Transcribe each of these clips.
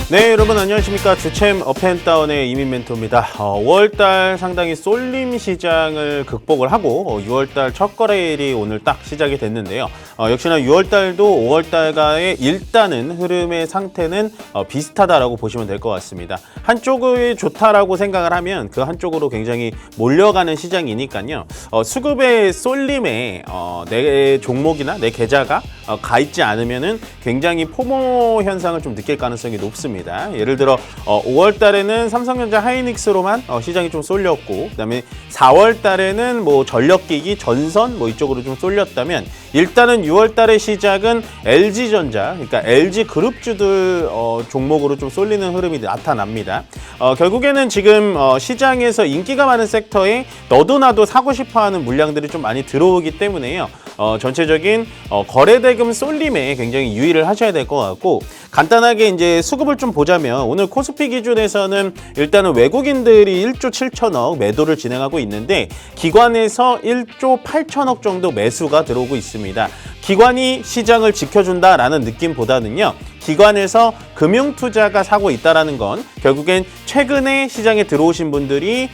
네, 여러분 안녕하십니까. 주챔 업앤다운의 이민 멘토입니다. 5월달 상당히 쏠림 시장을 극복을 하고 6월달 첫 거래일이 오늘 딱 시작이 됐는데요. 역시나 6월달도 5월달과의 일단은 흐름의 상태는 비슷하다라고 보시면 될 것 같습니다. 한쪽이 좋다라고 생각을 하면 그 한쪽으로 굉장히 몰려가는 시장이니까요. 수급의 쏠림에 내 종목이나 내 계좌가 가 있지 않으면은 굉장히 포모 현상을 좀 느낄 가능성이 높습니다. 예를 들어 5월 달에는 삼성전자 하이닉스로만 시장이 좀 쏠렸고, 그다음에 4월 달에는 뭐 전력기기, 전선 뭐 이쪽으로 좀 쏠렸다면, 일단은 6월 달의 시작은 LG전자, 그러니까 LG 그룹주들 종목으로 좀 쏠리는 흐름이 나타납니다. 결국에는 지금 시장에서 인기가 많은 섹터에 너도 나도 사고 싶어하는 물량들이 좀 많이 들어오기 때문에요. 전체적인 거래대금 쏠림에 굉장히 유의를 하셔야 될 것 같고, 간단하게 이제 수급을 좀 보자면 오늘 코스피 기준에서는 일단은 외국인들이 1조 7천억 매도를 진행하고 있는데, 기관에서 1조 8천억 정도 매수가 들어오고 있습니다. 기관이 시장을 지켜준다라는 느낌보다는요, 기관에서 금융투자가 사고 있다는 건 결국엔 최근에 시장에 들어오신 분들이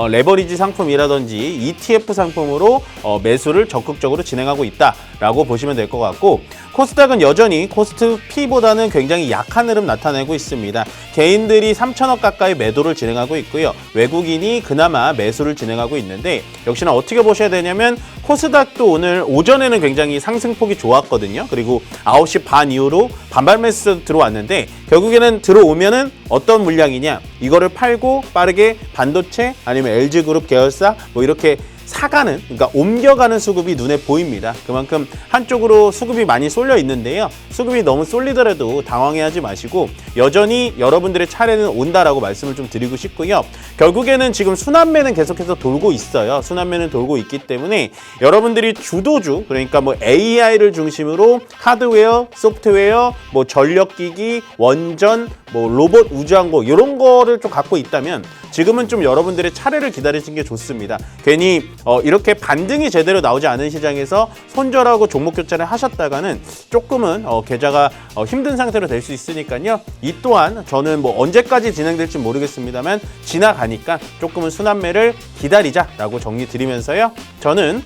레버리지 상품이라든지 ETF 상품으로 매수를 적극적으로 진행하고 있다라고 보시면 될 것 같고, 코스닥은 여전히 코스피보다는 굉장히 약한 흐름 나타내고 있습니다. 개인들이 3천억 가까이 매도를 진행하고 있고요. 외국인이 그나마 매수를 진행하고 있는데, 역시나 어떻게 보셔야 되냐면 코스닥도 오늘 오전에는 굉장히 상승폭이 좋았거든요. 그리고 9시 반 이후로 반발 매수 들어왔는데, 결국에는 들어오면은 어떤 물량이냐, 이거를 팔고 빠르게 반도체 아니면 LG그룹 계열사 뭐 이렇게 사가는, 그러니까 옮겨가는 수급이 눈에 보입니다. 그만큼 한쪽으로 수급이 많이 쏠려 있는데요. 수급이 너무 쏠리더라도 당황해하지 마시고 여전히 여러분들의 차례는 온다라고 말씀을 좀 드리고 싶고요. 결국에는 지금 순환매는 계속해서 돌고 있어요. 순환매는 돌고 있기 때문에 여러분들이 주도주, 그러니까 뭐 AI를 중심으로 하드웨어, 소프트웨어, 뭐 전력기기, 원전, 뭐 로봇, 우주항공 이런 거를 좀 갖고 있다면 지금은 좀 여러분들의 차례를 기다리시는 게 좋습니다. 괜히 이렇게 반등이 제대로 나오지 않은 시장에서 손절하고 종목 교체를 하셨다가는 조금은 계좌가 힘든 상태로 될 수 있으니까요. 이 또한 저는 뭐 언제까지 진행될지 모르겠습니다만 지나가니까 조금은 순환매를 기다리자라고 정리 드리면서요. 저는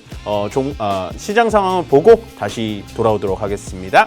시장 상황을 보고 다시 돌아오도록 하겠습니다.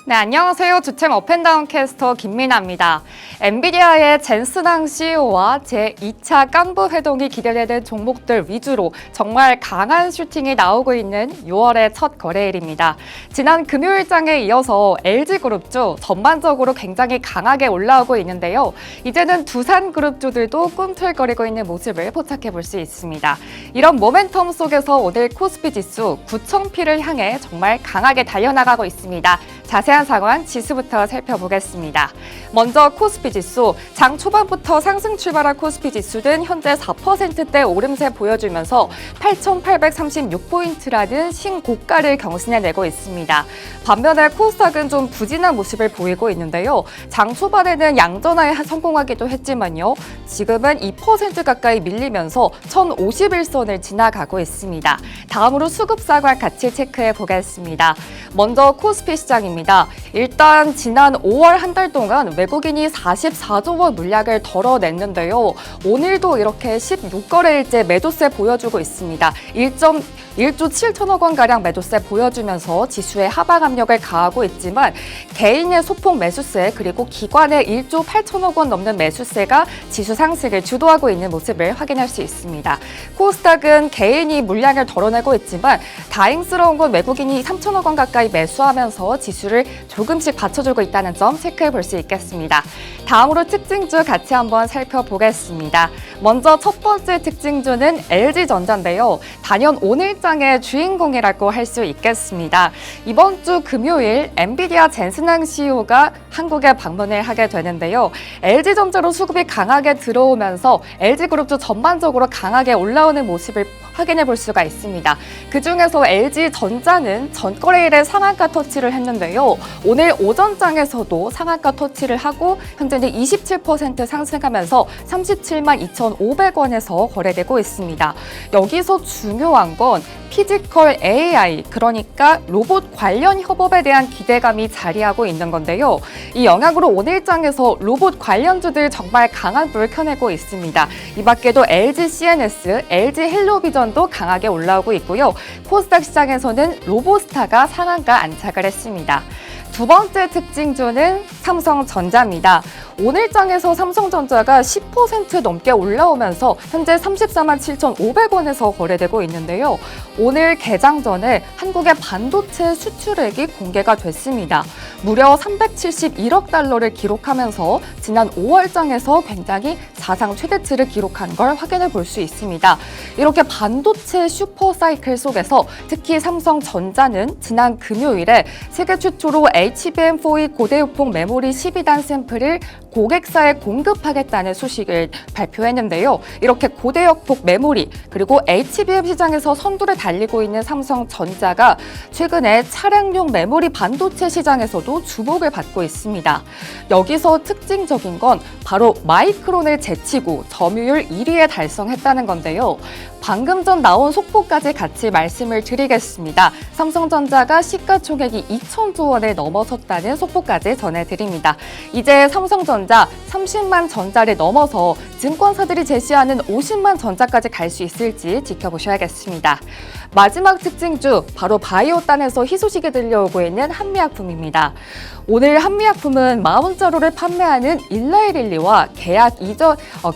네, 안녕하세요. 주챔 업앤다운 캐스터 김민아입니다. 엔비디아의 젠슨항 CEO와 제2차 깐부 회동이 기대되는 종목들 위주로 정말 강한 슈팅이 나오고 있는 6월의 첫 거래일입니다. 지난 금요일장에 이어서 LG그룹주 전반적으로 굉장히 강하게 올라오고 있는데요. 이제는 두산그룹주들도 꿈틀거리고 있는 모습을 포착해 볼 수 있습니다. 이런 모멘텀 속에서 오늘 코스피 지수 9,000피를 향해 정말 강하게 달려나가고 있습니다. 자세한 상황 지수부터 살펴보겠습니다. 먼저 코스피 지수, 장 초반부터 상승 출발한 코스피 지수는 현재 4%대 오름세 보여주면서 8,836포인트라는 신고가를 경신해내고 있습니다. 반면에 코스닥은 좀 부진한 모습을 보이고 있는데요. 장 초반에는 양전화에 성공하기도 했지만요. 지금은 2% 가까이 밀리면서 1,051선을 지나가고 있습니다. 다음으로 수급사관 같이 체크해 보겠습니다. 먼저 코스피 시장입니다. 일단 지난 5월 한 달 동안 외국인이 44조 원 물량을 덜어냈는데요. 오늘도 이렇게 16거래일째 매도세 보여주고 있습니다. 1조 7천억 원가량 매도세 보여주면서 지수에 하방 압력을 가하고 있지만, 개인의 소폭 매수세 그리고 기관의 1조 8천억 원 넘는 매수세가 지수 상승을 주도하고 있는 모습을 확인할 수 있습니다. 코스닥은 개인이 물량을 덜어내고 있지만 다행스러운 건 외국인이 3천억 원 가까이 매수하면서 지수를 조금씩 받쳐주고 있다는 점 체크해 볼 수 있겠습니다. 다음으로 특징주 같이 한번 살펴보겠습니다. 먼저 첫 번째 특징주는 LG전자인데요. 단연 오늘장의 주인공이라고 할 수 있겠습니다. 이번 주 금요일 엔비디아 젠슨항 CEO가 한국에 방문을 하게 되는데요. LG전자로 수급이 강하게 들어오면서 LG그룹도 전반적으로 강하게 올라오는 모습을 확인해 볼 수가 있습니다. 그중에서 LG전자는 전거래일에 상한가 터치를 했는데요. 오늘 오전장에서도 상한가 터치를 하고 현재는 27% 상승하면서 37만 2,500원에서 거래되고 있습니다. 여기서 중요한 건 피지컬 AI, 그러니까 로봇 관련 협업에 대한 기대감이 자리하고 있는 건데요. 이 영향으로 오늘장에서 로봇 관련주들 정말 강한 불을 켜내고 있습니다. 이 밖에도 LG CNS, LG 헬로비전도 강하게 올라오고 있고요. 코스닥 시장에서는 로보스타가 상한가 안착을 했습니다. 두 번째 특징주는 삼성전자입니다. 오늘장에서 삼성전자가 10% 넘게 올라오면서 현재 34만 7,500원에서 거래되고 있는데요. 오늘 개장 전에 한국의 반도체 수출액이 공개가 됐습니다. 무려 371억 달러를 기록하면서 지난 5월장에서 굉장히 사상 최대치를 기록한 걸 확인해 볼 수 있습니다. 이렇게 반도체 슈퍼사이클 속에서 특히 삼성전자는 지난 금요일에 세계 최초로 HBM4E 고대역폭 메모리 12단 샘플을 고객사에 공급하겠다는 소식을 발표했는데요. 이렇게 고대역폭 메모리 그리고 HBM 시장에서 선두를 달리고 있는 삼성전자가 최근에 차량용 메모리 반도체 시장에서도 주목을 받고 있습니다. 여기서 특징적인 건 바로 마이크론을 제치고 점유율 1위에 달성했다는 건데요. 방금 전 나온 속보까지 같이 말씀을 드리겠습니다. 삼성전자가 시가총액이 2천조 원을 넘어섰다는 속보까지 전해드립니다. 이제 삼성전자 30만 전자를 넘어서 증권사들이 제시하는 50만 전자까지 갈 수 있을지 지켜보셔야겠습니다. 마지막 특징주, 바로 바이오단에서 희소식이 들려오고 있는 한미약품입니다. 오늘 한미약품은 마운자로를 판매하는 일라이릴리와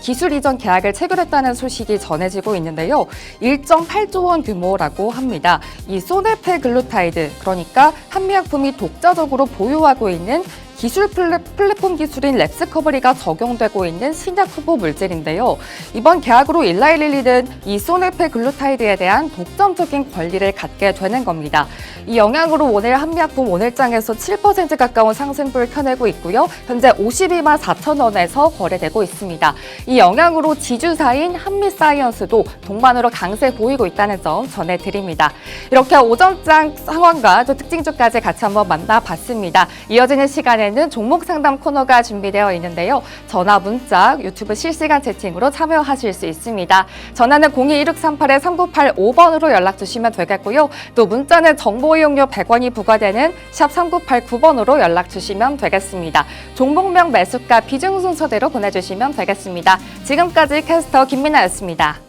기술 이전 계약을 체결했다는 소식이 전해지고 있는데요. 1.8조 원 규모라고 합니다. 이 소네페글루타이드, 그러니까 한미약품이 독자적으로 보유하고 있는 기술 플랫폼 기술인 랩스커버리가 적용되고 있는 신약 후보 물질인데요. 이번 계약으로 일라이릴리는 이 소네페글루타이드에 대한 독점적인 권리를 갖게 되는 겁니다. 이 영향으로 오늘 한미약품 오늘장에서 7% 가까운 상승분을 켜내고 있고요. 현재 52만 4천 원에서 거래되고 있습니다. 이 영향으로 지주사인 한미사이언스도 동반으로 강세 보이고 있다는 점 전해드립니다. 이렇게 오전장 상황과 또 특징주까지 같이 한번 만나봤습니다. 이어지는 시간에는 종목 상담 코너가 준비되어 있는데요. 전화, 문자, 유튜브 실시간 채팅으로 참여하실 수 있습니다. 전화는 021638-3985번으로 연락 주시면 되겠고요. 또 문자는 정보 이용료 100원이 부과되는 샵 3989번으로 연락 주시면 되겠습니다. 종목명, 매수가, 비중 순서대로 보내주시면 되겠습니다. 지금까지 캐스터 김민아였습니다.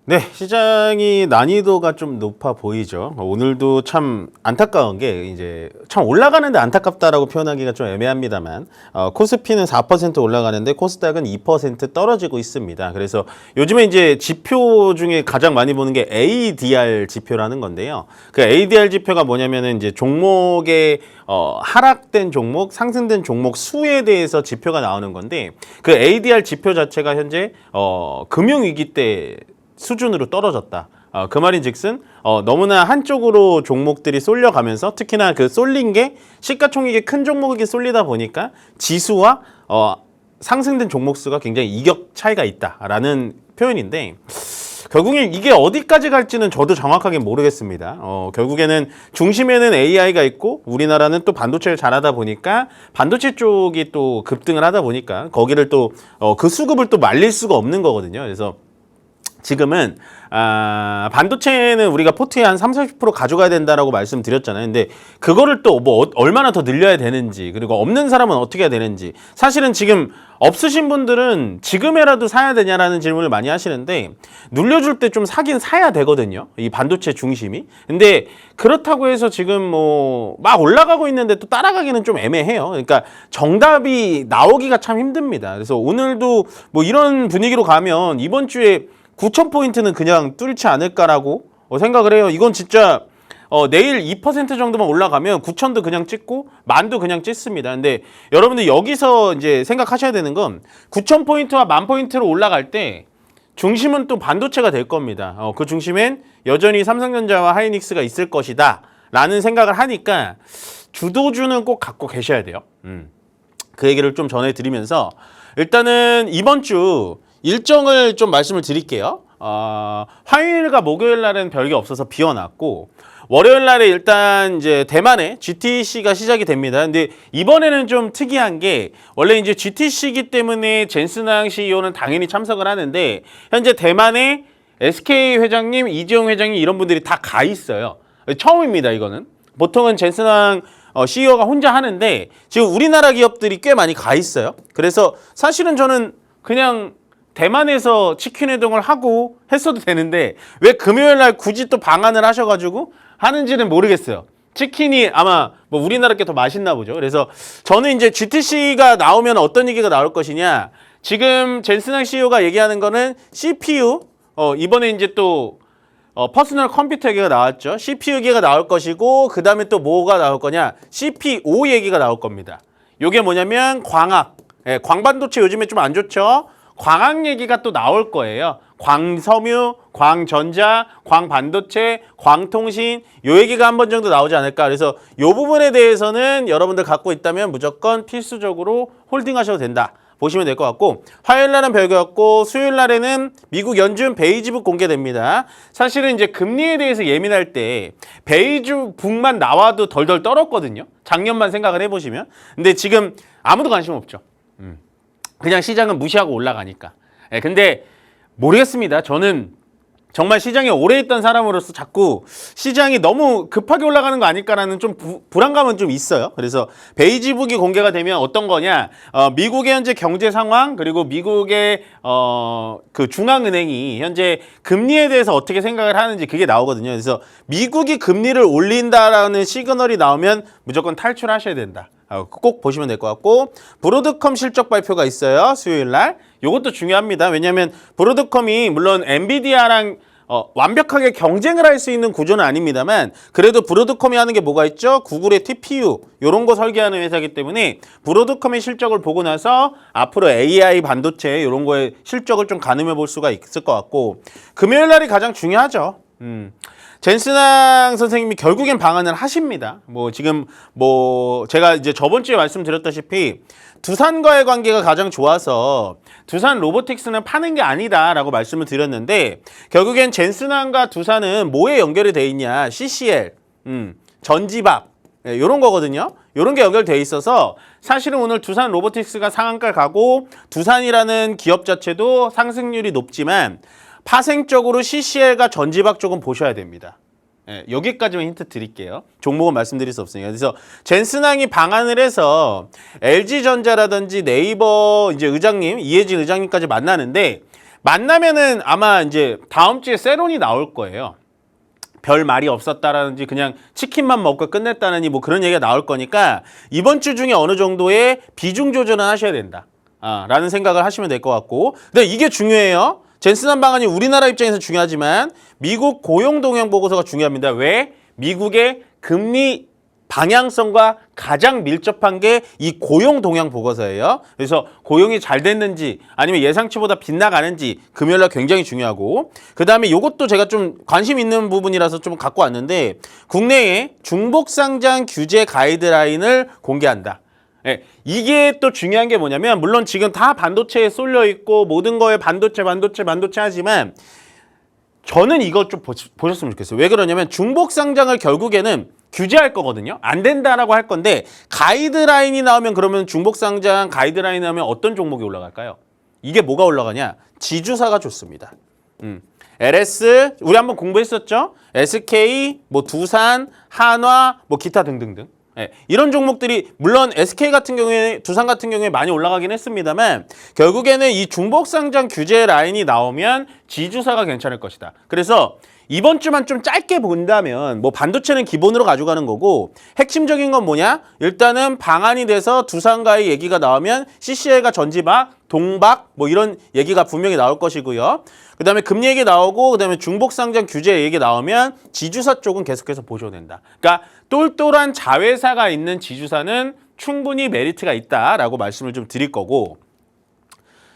네, 시장이 난이도가 좀 높아 보이죠. 오늘도 참 안타까운 게 이제 참 올라가는데 안타깝다라고 표현하기가 좀 애매합니다만 코스피는 4% 올라가는데 코스닥은 2% 떨어지고 있습니다. 그래서 요즘에 이제 지표 중에 가장 많이 보는 게 ADR 지표라는 건데요. 그 ADR 지표가 뭐냐면은 이제 종목의 하락된 종목, 상승된 종목 수에 대해서 지표가 나오는 건데 그 ADR 지표 자체가 현재 금융위기 때 수준으로 떨어졌다. 그 말인즉슨 너무나 한쪽으로 종목들이 쏠려가면서 특히나 그 쏠린 게 시가총액이 큰 종목이 쏠리다 보니까 지수와 상승된 종목 수가 굉장히 이격 차이가 있다라는 표현인데 결국엔 이게 어디까지 갈지는 저도 정확하게 모르겠습니다. 결국에는 중심에는 AI가 있고 우리나라는 또 반도체를 잘하다 보니까 반도체 쪽이 또 급등을 하다 보니까 거기를 또 그 수급을 또 말릴 수가 없는 거거든요. 그래서 지금은 반도체는 우리가 포트에 한 30-40% 가져가야 된다라고 말씀드렸잖아요. 근데 그거를 또 뭐 얼마나 더 늘려야 되는지, 그리고 없는 사람은 어떻게 해야 되는지, 사실은 지금 없으신 분들은 지금이라도 사야 되냐라는 질문을 많이 하시는데, 눌려줄 때 좀 사긴 사야 되거든요, 이 반도체 중심이. 근데 그렇다고 해서 지금 뭐 막 올라가고 있는데 또 따라가기는 좀 애매해요. 그러니까 정답이 나오기가 참 힘듭니다. 그래서 오늘도 뭐 이런 분위기로 가면 이번 주에 9,000포인트는 그냥 뚫지 않을까라고 생각을 해요. 이건 진짜 내일 2% 정도만 올라가면 9,000도 그냥 찍고 10,000도 그냥 찍습니다. 근데 여러분들 여기서 이제 생각하셔야 되는 건 9,000포인트와 10,000포인트로 올라갈 때 중심은 또 반도체가 될 겁니다. 그 중심엔 여전히 삼성전자와 하이닉스가 있을 것이다 라는 생각을 하니까 주도주는 꼭 갖고 계셔야 돼요. 그 얘기를 좀 전해드리면서 일단은 이번 주 일정을 좀 말씀을 드릴게요. 화요일과 목요일 날은 별게 없어서 비워놨고, 월요일 날에 일단 이제 대만에 GTC가 시작이 됩니다. 근데 이번에는 좀 특이한 게, 원래 이제 GTC이기 때문에 젠슨항 CEO는 당연히 참석을 하는데, 현재 대만에 SK 회장님, 이재용 회장님 이런 분들이 다 가 있어요. 처음입니다, 이거는. 보통은 젠슨항 CEO가 혼자 하는데 지금 우리나라 기업들이 꽤 많이 가 있어요. 그래서 사실은 저는 그냥 대만에서 치킨 회동을 하고 했어도 되는데 왜 금요일 날 굳이 또 방한을 하셔가지고 하는지는 모르겠어요. 치킨이 아마 뭐 우리나라 게 더 맛있나 보죠. 그래서 저는 이제 GTC가 나오면 어떤 얘기가 나올 것이냐. 지금 젠슨항 CEO가 얘기하는 거는 CPU, 이번에 이제 또 퍼스널 컴퓨터 얘기가 나왔죠. CPU 얘기가 나올 것이고, 그 다음에 또 뭐가 나올 거냐. CPO 얘기가 나올 겁니다. 요게 뭐냐면 광학. 광반도체 요즘에 좀 안 좋죠. 광학 얘기가 또 나올 거예요. 광섬유, 광전자, 광반도체, 광통신 요 얘기가 한 번 정도 나오지 않을까. 그래서 요 부분에 대해서는 여러분들 갖고 있다면 무조건 필수적으로 홀딩하셔도 된다. 보시면 될 것 같고, 화요일 날은 별거였고 수요일 날에는 미국 연준 베이지북 공개됩니다. 사실은 이제 금리에 대해서 예민할 때 베이지북만 나와도 덜덜 떨었거든요. 작년만 생각을 해보시면. 근데 지금 아무도 관심 없죠. 그냥 시장은 무시하고 올라가니까. 근데 모르겠습니다. 저는 정말 시장에 오래 있던 사람으로서 자꾸 시장이 너무 급하게 올라가는 거 아닐까라는 좀 불안감은 좀 있어요. 그래서 베이지북이 공개가 되면 어떤 거냐, 미국의 현재 경제 상황, 그리고 미국의 그 중앙은행이 현재 금리에 대해서 어떻게 생각을 하는지 그게 나오거든요. 그래서 미국이 금리를 올린다라는 시그널이 나오면 무조건 탈출하셔야 된다. 꼭 보시면 될 것 같고, 브로드컴 실적 발표가 있어요, 수요일 날. 이것도 중요합니다. 왜냐하면 브로드컴이 물론 엔비디아랑 완벽하게 경쟁을 할 수 있는 구조는 아닙니다만, 그래도 브로드컴이 하는 게 뭐가 있죠? 구글의 TPU 이런 거 설계하는 회사이기 때문에 브로드컴의 실적을 보고 나서 앞으로 AI 반도체 이런 거의 실적을 좀 가늠해 볼 수가 있을 것 같고, 금요일 날이 가장 중요하죠. 젠슨항 선생님이 결국엔 방한을 하십니다. 뭐 지금 뭐 제가 이제 저번 주에 말씀드렸다시피 두산과의 관계가 가장 좋아서 두산 로보틱스는 파는 게 아니다라고 말씀을 드렸는데, 결국엔 젠슨항과 두산은 뭐에 연결이 돼 있냐? CCL, 전지박 이런 거거든요. 이런 게 연결돼 있어서 사실은 오늘 두산 로보틱스가 상한가를 가고, 두산이라는 기업 자체도 상승률이 높지만 파생적으로 CCL과 전지박 쪽은 보셔야 됩니다. 여기까지만 힌트 드릴게요. 종목은 말씀드릴 수 없으니까. 그래서 젠슨항이 방한을 해서 LG전자라든지 네이버 이제 의장님, 이해진 의장님까지 만나는데, 만나면은 아마 이제 다음 주에 세론이 나올 거예요. 별 말이 없었다라든지 그냥 치킨만 먹고 끝냈다느니 뭐 그런 얘기가 나올 거니까 이번 주 중에 어느 정도의 비중 조절은 하셔야 된다. 라는 생각을 하시면 될 것 같고, 근데 이게 중요해요. 젠슨항 방안이 우리나라 입장에서 중요하지만 미국 고용 동향 보고서가 중요합니다. 왜? 미국의 금리 방향성과 가장 밀접한 게 이 고용 동향 보고서예요. 그래서 고용이 잘 됐는지 아니면 예상치보다 빗나가는지 금요일 날 굉장히 중요하고, 그 다음에 이것도 제가 좀 관심 있는 부분이라서 좀 갖고 왔는데, 국내에 중복상장 규제 가이드라인을 공개한다. 이게 또 중요한 게 뭐냐면, 물론 지금 다 반도체에 쏠려 있고 모든 거에 반도체 하지만 저는 이거 좀 보셨으면 좋겠어요. 왜 그러냐면 중복 상장을 결국에는 규제할 거거든요. 안 된다라고 할 건데 가이드라인이 나오면 그러면 중복 상장 가이드라인이 나오면 어떤 종목이 올라갈까요? 이게 뭐가 올라가냐? 지주사가 좋습니다. LS 우리 한번 공부했었죠? SK, 뭐 두산, 한화, 뭐 기타 등등등. 예, 이런 종목들이 물론 SK 같은 경우에 두산 같은 경우에 많이 올라가긴 했습니다만 결국에는 이 중복 상장 규제 라인이 나오면 지주사가 괜찮을 것이다. 그래서 이번 주만 좀 짧게 본다면 뭐 반도체는 기본으로 가져가는 거고 핵심적인 건 뭐냐? 일단은 방안이 돼서 두산과의 얘기가 나오면 CCL과 전지박, 동박 뭐 이런 얘기가 분명히 나올 것이고요. 그다음에 금리 얘기 나오고 그다음에 중복 상장 규제 얘기 나오면 지주사 쪽은 계속해서 보셔도 된다. 그러니까 똘똘한 자회사가 있는 지주사는 충분히 메리트가 있다라고 말씀을 좀 드릴 거고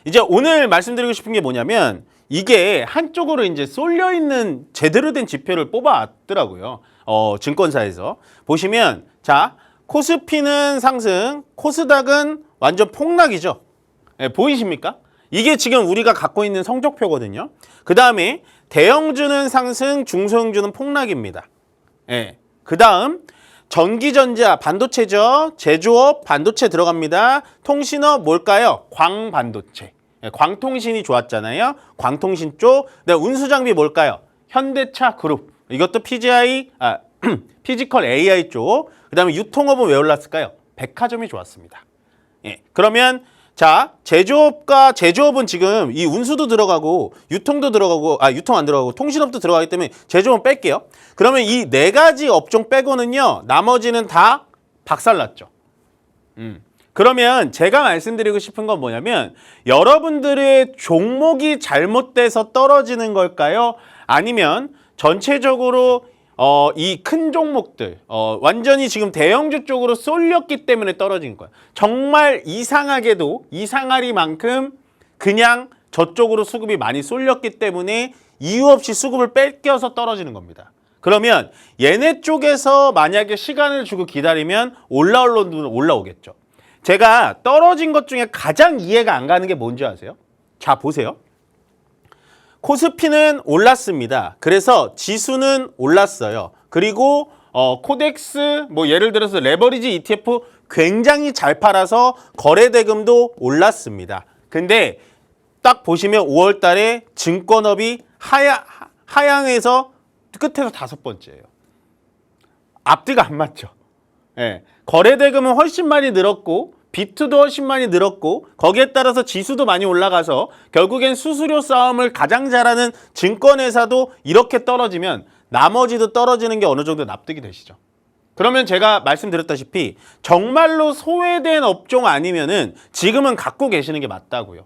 이제 오늘 말씀드리고 싶은 게 뭐냐면 이게 한쪽으로 이제 쏠려 있는 제대로 된 지표를 뽑아왔더라고요. 증권사에서 보시면 자 코스피는 상승, 코스닥은 완전 폭락이죠. 네, 보이십니까? 이게 지금 우리가 갖고 있는 성적표거든요. 그 다음에 대형주는 상승, 중소형주는 폭락입니다. 네. 그 다음 전기전자, 반도체죠. 제조업, 반도체 들어갑니다. 통신업 뭘까요? 광반도체. 네, 광통신이 좋았잖아요. 광통신 쪽. 네, 운수장비 뭘까요? 현대차 그룹. 이것도 피지컬 AI 쪽. 그 다음에 유통업은 왜 올랐을까요? 백화점이 좋았습니다. 예, 그러면 자, 제조업은 지금 이 운수도 들어가고 유통도 들어가고 유통 안 들어가고 통신업도 들어가기 때문에 제조업은 뺄게요. 그러면 이 네 가지 업종 빼고는요. 나머지는 다 박살났죠. 그러면 제가 말씀드리고 싶은 건 뭐냐면 여러분들의 종목이 잘못돼서 떨어지는 걸까요? 아니면 전체적으로 이 큰 종목들 완전히 지금 대형주 쪽으로 쏠렸기 때문에 떨어진 거야. 정말 이상하게도 이상하리만큼 그냥 저쪽으로 수급이 많이 쏠렸기 때문에 이유 없이 수급을 뺏겨서 떨어지는 겁니다. 그러면 얘네 쪽에서 만약에 시간을 주고 기다리면 올라올 놈들은 올라오겠죠. 제가 떨어진 것 중에 가장 이해가 안 가는 게 뭔지 아세요? 자, 보세요. 코스피는 올랐습니다. 그래서 지수는 올랐어요. 그리고 코덱스 뭐 예를 들어서 레버리지 ETF 굉장히 잘 팔아서 거래대금도 올랐습니다. 근데 딱 보시면 5월 달에 증권업이 하향해서 끝에서 5번째예요. 앞뒤가 안 맞죠. 예. 거래대금은 훨씬 많이 늘었고 비트도 훨씬 많이 늘었고 거기에 따라서 지수도 많이 올라가서 결국엔 수수료 싸움을 가장 잘하는 증권회사도 이렇게 떨어지면 나머지도 떨어지는 게 어느 정도 납득이 되시죠. 그러면 제가 말씀드렸다시피 정말로 소외된 업종 아니면은 지금은 갖고 계시는 게 맞다고요.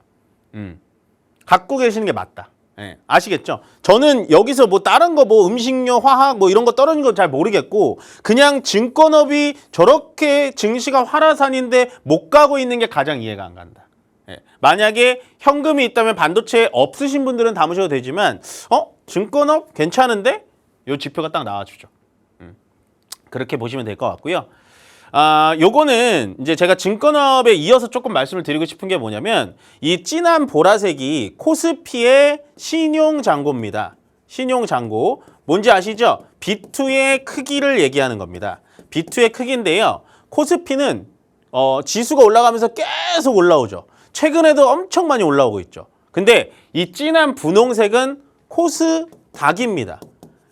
갖고 계시는 게 맞다. 예, 아시겠죠? 저는 여기서 뭐 다른 거 뭐 음식료, 화학 뭐 이런 거 떨어진 거 잘 모르겠고 그냥 증권업이 저렇게 증시가 활화산인데 못 가고 있는 게 가장 이해가 안 간다. 예, 만약에 현금이 있다면 반도체 없으신 분들은 담으셔도 되지만 증권업 괜찮은데? 요 지표가 딱 나와주죠. 그렇게 보시면 될 것 같고요. 요거는 이제 제가 증권업에 이어서 조금 말씀을 드리고 싶은 게 뭐냐면 이 진한 보라색이 코스피의 신용잔고입니다. 신용잔고. 뭔지 아시죠? B2의 크기를 얘기하는 겁니다. B2의 크기인데요. 코스피는 지수가 올라가면서 계속 올라오죠. 최근에도 엄청 많이 올라오고 있죠. 근데 이 진한 분홍색은 코스닥입니다.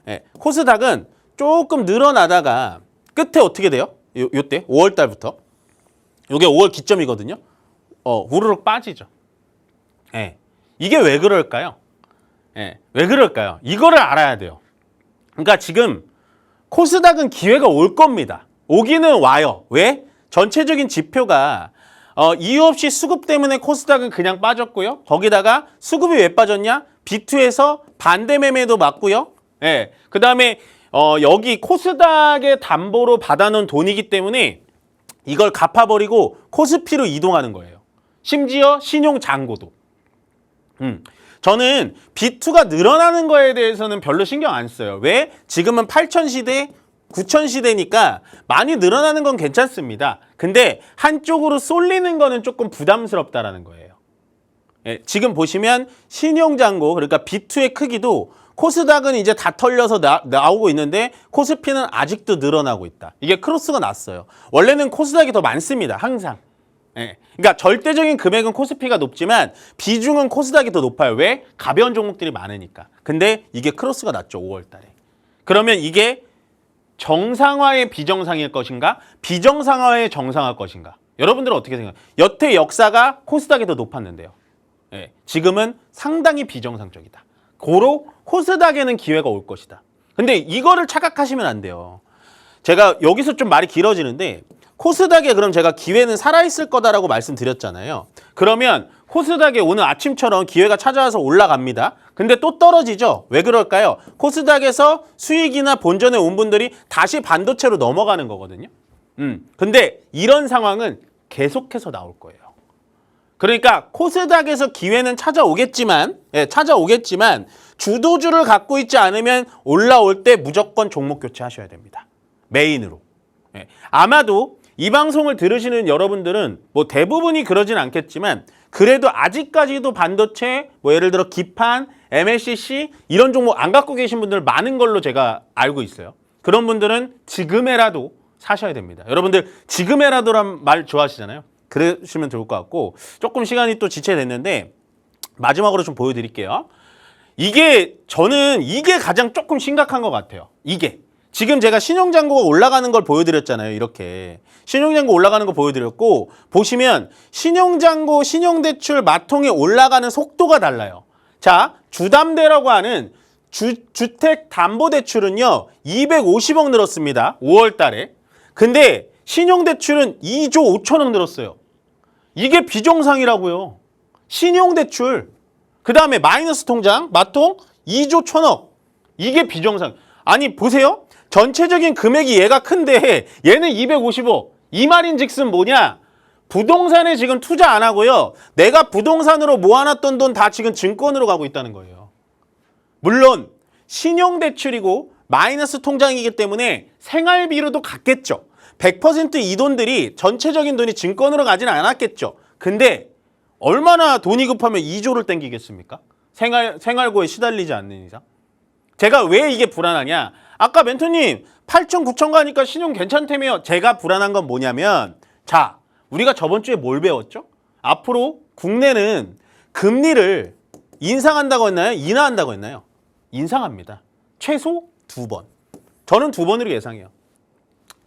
네, 코스닥은 조금 늘어나다가 끝에 어떻게 돼요? 요때 5월 달부터 요게 5월 기점이거든요. 우르륵 빠지죠. 예. 이게 왜 그럴까요? 예. 왜 그럴까요? 이거를 알아야 돼요. 그러니까 지금 코스닥은 기회가 올 겁니다. 오기는 와요. 왜? 전체적인 지표가 이유 없이 수급 때문에 코스닥은 그냥 빠졌고요. 거기다가 수급이 왜 빠졌냐? B2에서 반대 매매도 맞고요. 예. 그다음에 여기 코스닥의 담보로 받아놓은 돈이기 때문에 이걸 갚아버리고 코스피로 이동하는 거예요. 심지어 신용잔고도. 저는 B2가 늘어나는 거에 대해서는 별로 신경 안 써요. 왜? 지금은 8천 시대, 9천 시대니까 많이 늘어나는 건 괜찮습니다. 근데 한쪽으로 쏠리는 거는 조금 부담스럽다라는 거예요. 예, 지금 보시면 신용잔고, 그러니까 B2의 크기도 코스닥은 이제 다 털려서 나오고 있는데 코스피는 아직도 늘어나고 있다. 이게 크로스가 났어요. 원래는 코스닥이 더 많습니다. 항상. 예. 그러니까 절대적인 금액은 코스피가 높지만 비중은 코스닥이 더 높아요. 왜? 가벼운 종목들이 많으니까. 근데 이게 크로스가 났죠. 5월 달에. 그러면 이게 정상화의 비정상일 것인가? 비정상화의 정상화일 것인가? 여러분들은 어떻게 생각해요? 여태 역사가 코스닥이 더 높았는데요. 예. 지금은 상당히 비정상적이다. 고로 코스닥에는 기회가 올 것이다. 근데 이거를 착각하시면 안 돼요. 제가 여기서 좀 말이 길어지는데 코스닥에 그럼 제가 기회는 살아있을 거다라고 말씀드렸잖아요. 그러면 코스닥에 오늘 아침처럼 기회가 찾아와서 올라갑니다. 근데 또 떨어지죠. 왜 그럴까요? 코스닥에서 수익이나 본전에 온 분들이 다시 반도체로 넘어가는 거거든요. 근데 이런 상황은 계속해서 나올 거예요. 그러니까 코스닥에서 기회는 찾아오겠지만 주도주를 갖고 있지 않으면 올라올 때 무조건 종목 교체하셔야 됩니다. 메인으로. 예. 아마도 이 방송을 들으시는 여러분들은 뭐 대부분이 그러진 않겠지만 그래도 아직까지도 반도체, 뭐 예를 들어 기판, MLCC 이런 종목 안 갖고 계신 분들 많은 걸로 제가 알고 있어요. 그런 분들은 지금에라도 사셔야 됩니다. 여러분들 지금에라도란 말 좋아하시잖아요. 그러시면 좋을 것 같고 조금 시간이 또 지체됐는데 마지막으로 좀 보여드릴게요. 저는 이게 가장 조금 심각한 것 같아요. 이게. 지금 제가 신용잔고가 올라가는 걸 보여드렸잖아요. 이렇게. 신용잔고 올라가는 거 보여드렸고 보시면 신용잔고, 신용대출 마통이 올라가는 속도가 달라요. 자, 주담대라고 하는 주택담보대출은요. 250억 늘었습니다. 5월 달에. 근데 신용대출은 2조 5천억 늘었어요. 이게 비정상이라고요. 신용대출. 그 다음에 마이너스 통장, 마통 2조 1천억. 이게 비정상. 아니 보세요. 전체적인 금액이 얘가 큰데 얘는 250억. 이 말인즉슨 뭐냐? 부동산에 지금 투자 안 하고요. 내가 부동산으로 모아놨던 돈 다 지금 증권으로 가고 있다는 거예요. 물론 신용대출이고 마이너스 통장이기 때문에 생활비로도 갔겠죠. 100% 이 돈들이 전체적인 돈이 증권으로 가지는 않았겠죠. 근데 얼마나 돈이 급하면 2조를 땡기겠습니까? 생활고에 시달리지 않는 이상. 제가 왜 이게 불안하냐? 아까 멘토님 8천 9천 가니까 신용 괜찮다며. 제가 불안한 건 뭐냐면 자, 우리가 저번 주에 뭘 배웠죠? 앞으로 국내는 금리를 인상한다고 했나요? 인하한다고 했나요? 인상합니다. 최소 2번. 저는 2번으로 예상해요.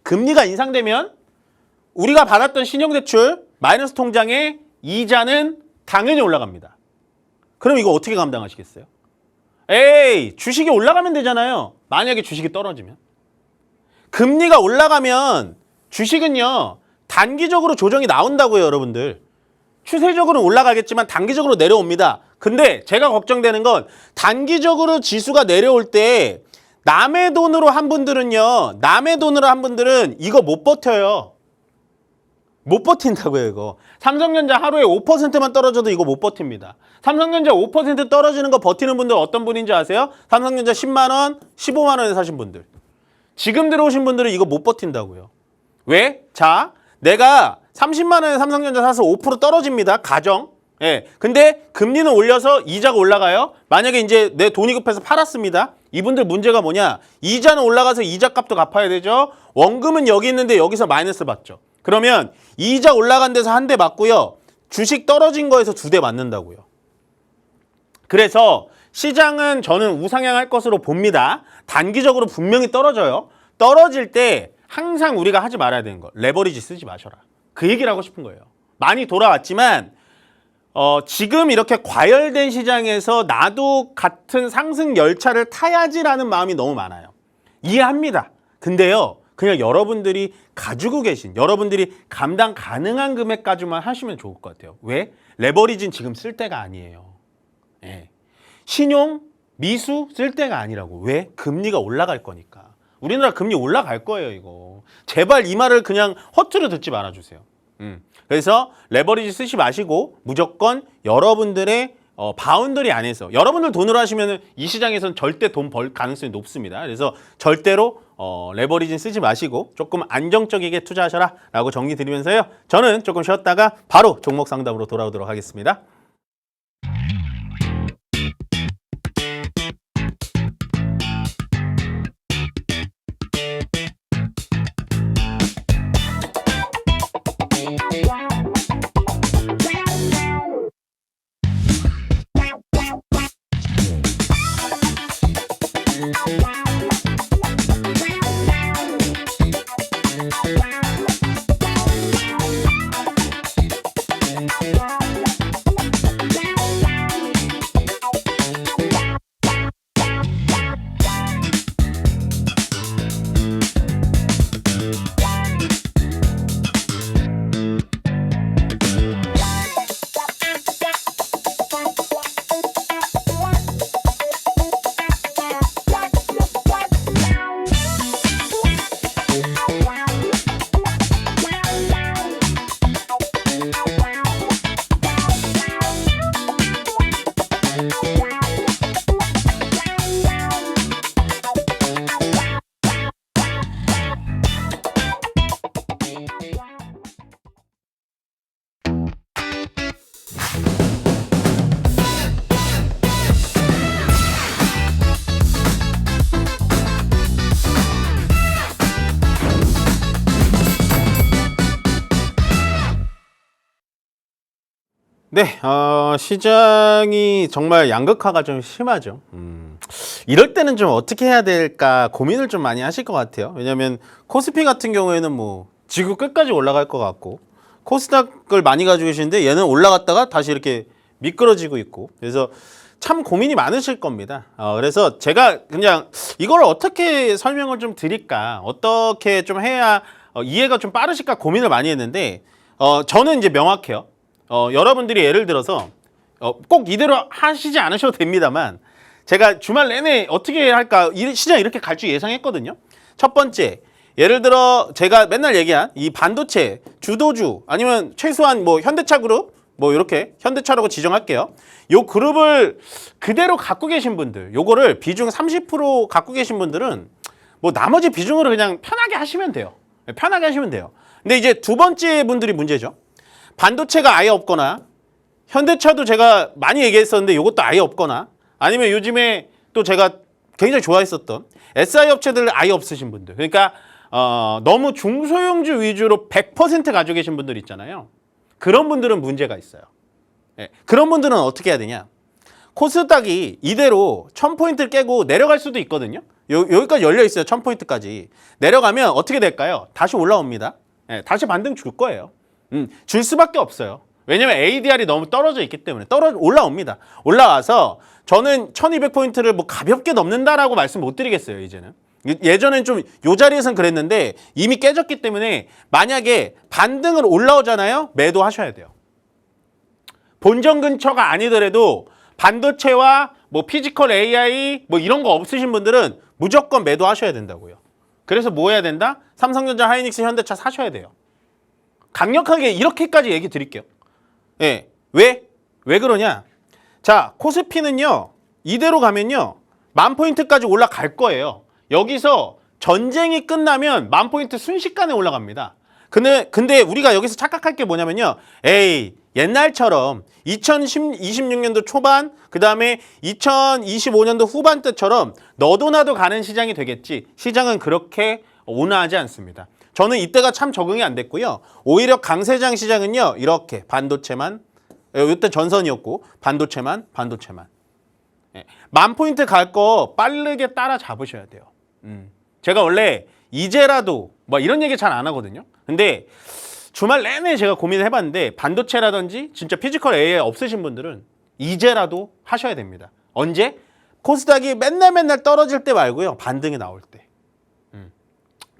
금리가 인상되면 우리가 받았던 신용대출 마이너스 통장의 이자는 당연히 올라갑니다. 그럼 이거 어떻게 감당하시겠어요? 에이, 주식이 올라가면 되잖아요. 만약에 주식이 떨어지면. 금리가 올라가면 주식은요. 단기적으로 조정이 나온다고요, 여러분들. 추세적으로는 올라가겠지만 단기적으로 내려옵니다. 근데 제가 걱정되는 건 단기적으로 지수가 내려올 때 남의 돈으로 한 분들은 이거 못 버텨요. 못 버틴다고요, 이거. 삼성전자 하루에 5%만 떨어져도 이거 못 버팁니다. 삼성전자 5% 떨어지는 거 버티는 분들 어떤 분인지 아세요? 삼성전자 10만 원, 15만 원에 사신 분들. 지금 들어오신 분들은 이거 못 버틴다고요. 왜? 자, 내가 30만 원에 삼성전자 사서 5% 떨어집니다. 가정. 예. 근데 금리는 올려서 이자가 올라가요. 만약에 이제 내 돈이 급해서 팔았습니다. 이분들 문제가 뭐냐? 이자는 올라가서 이자 값도 갚아야 되죠. 원금은 여기 있는데 여기서 마이너스 받죠. 그러면 이자 올라간 데서 한 대 맞고요. 주식 떨어진 거에서 2대 맞는다고요. 그래서 시장은 저는 우상향할 것으로 봅니다. 단기적으로 분명히 떨어져요. 떨어질 때 항상 우리가 하지 말아야 되는 거. 레버리지 쓰지 마셔라. 그 얘기를 하고 싶은 거예요. 많이 돌아왔지만 지금 이렇게 과열된 시장에서 나도 같은 상승 열차를 타야지라는 마음이 너무 많아요. 이해합니다. 근데요. 그냥 여러분들이 가지고 계신, 여러분들이 감당 가능한 금액까지만 하시면 좋을 것 같아요. 왜? 레버리지는 지금 쓸 때가 아니에요. 예. 신용, 미수 쓸 때가 아니라고. 왜? 금리가 올라갈 거니까. 우리나라 금리 올라갈 거예요, 이거. 제발 이 말을 그냥 허투루 듣지 말아주세요. 그래서 레버리지 쓰지 마시고 무조건 여러분들의 바운더리 안에서 여러분들 돈으로 하시면 이 시장에서는 절대 돈 벌 가능성이 높습니다. 그래서 절대로 레버리지 쓰지 마시고 조금 안정적이게 투자하셔라 라고 정리 드리면서요. 저는 조금 쉬었다가 바로 종목 상담으로 돌아오도록 하겠습니다. 네, 시장이 정말 양극화가 좀 심하죠. 이럴 때는 좀 어떻게 해야 될까 고민을 좀 많이 하실 것 같아요. 왜냐하면 코스피 같은 경우에는 뭐 지구 끝까지 올라갈 것 같고 코스닥을 많이 가지고 계시는데 얘는 올라갔다가 다시 이렇게 미끄러지고 있고 그래서 참 고민이 많으실 겁니다. 그래서 제가 그냥 이걸 어떻게 설명을 좀 드릴까 어떻게 좀 해야 이해가 좀 빠르실까 고민을 많이 했는데 저는 이제 명확해요. 여러분들이 예를 들어서 꼭 이대로 하시지 않으셔도 됩니다만 제가 주말 내내 어떻게 할까 시장 이렇게 갈 줄 예상했거든요. 첫 번째 예를 들어 제가 맨날 얘기한 이 반도체 주도주 아니면 최소한 뭐 현대차 그룹 뭐 이렇게 현대차라고 지정할게요. 요 그룹을 그대로 갖고 계신 분들 요거를 비중 30% 갖고 계신 분들은 뭐 나머지 비중으로 그냥 편하게 하시면 돼요. 편하게 하시면 돼요. 근데 이제 두 번째 분들이 문제죠. 반도체가 아예 없거나 현대차도 제가 많이 얘기했었는데 이것도 아예 없거나 아니면 요즘에 또 제가 굉장히 좋아했었던 SI 업체들 아예 없으신 분들 그러니까 너무 중소형주 위주로 100% 가지고 계신 분들 있잖아요. 그런 분들은 문제가 있어요. 네. 그런 분들은 어떻게 해야 되냐 코스닥이 이대로 1000포인트를 깨고 내려갈 수도 있거든요. 여기까지 열려 있어요. 1000포인트까지 내려가면 어떻게 될까요? 다시 올라옵니다. 네. 다시 반등 줄 거예요. 줄 수밖에 없어요. 왜냐면 ADR이 너무 떨어져 있기 때문에 올라옵니다. 올라와서 저는 1200포인트를 뭐 가볍게 넘는다라고 말씀 못 드리겠어요. 이제는 예전엔 좀 요 자리에선 그랬는데 이미 깨졌기 때문에 만약에 반등을 올라오잖아요. 매도하셔야 돼요. 본전 근처가 아니더라도 반도체와 뭐 피지컬 AI 뭐 이런 거 없으신 분들은 무조건 매도하셔야 된다고요. 그래서 뭐 해야 된다? 삼성전자, 하이닉스, 현대차 사셔야 돼요. 강력하게 이렇게까지 얘기 드릴게요. 예. 왜 그러냐? 자, 코스피는요. 이대로 가면요. 10,000포인트까지 올라갈 거예요. 여기서 전쟁이 끝나면 10,000포인트 순식간에 올라갑니다. 근데 우리가 여기서 착각할 게 뭐냐면요. 에이, 옛날처럼 2026년도 초반, 그 다음에 2025년도 후반 때처럼 너도 나도 가는 시장이 되겠지. 시장은 그렇게 온화하지 않습니다. 저는 이때가 참 적응이 안 됐고요. 오히려 강세장 시장은요. 이렇게 반도체만 이때 전선이었고 반도체만 10,000포인트 갈 거 빠르게 따라잡으셔야 돼요. 제가 원래 이제라도 뭐 이런 얘기 잘 안 하거든요. 근데 주말 내내 제가 고민을 해봤는데 반도체라든지 진짜 피지컬 AI 없으신 분들은 이제라도 하셔야 됩니다. 언제? 코스닥이 맨날 떨어질 때 말고요. 반등이 나올 때.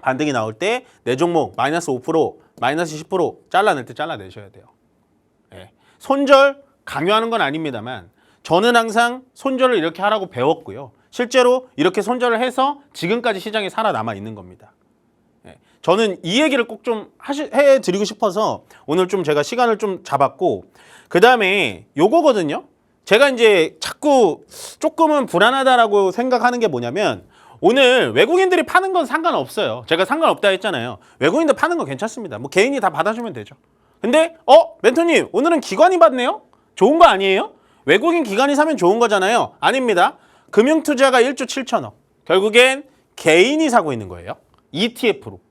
반등이 나올 때 내 종목 마이너스 5%, 마이너스 10% 잘라낼 때 잘라내셔야 돼요. 예. 손절 강요하는 건 아닙니다만 저는 항상 손절을 이렇게 하라고 배웠고요. 실제로 이렇게 손절을 해서 지금까지 시장에 살아남아 있는 겁니다. 예. 저는 이 얘기를 꼭 좀 해드리고 싶어서 오늘 좀 제가 시간을 좀 잡았고 그 다음에 요거거든요. 제가 이제 자꾸 조금은 불안하다라고 생각하는 게 뭐냐면 오늘 외국인들이 파는 건 상관없어요. 제가 상관없다 했잖아요. 외국인들 파는 거 괜찮습니다. 뭐 개인이 다 받아주면 되죠. 근데 멘토님 오늘은 기관이 받네요? 좋은 거 아니에요? 외국인 기관이 사면 좋은 거잖아요. 아닙니다. 금융투자가 1조 7천억. 결국엔 개인이 사고 있는 거예요. ETF로.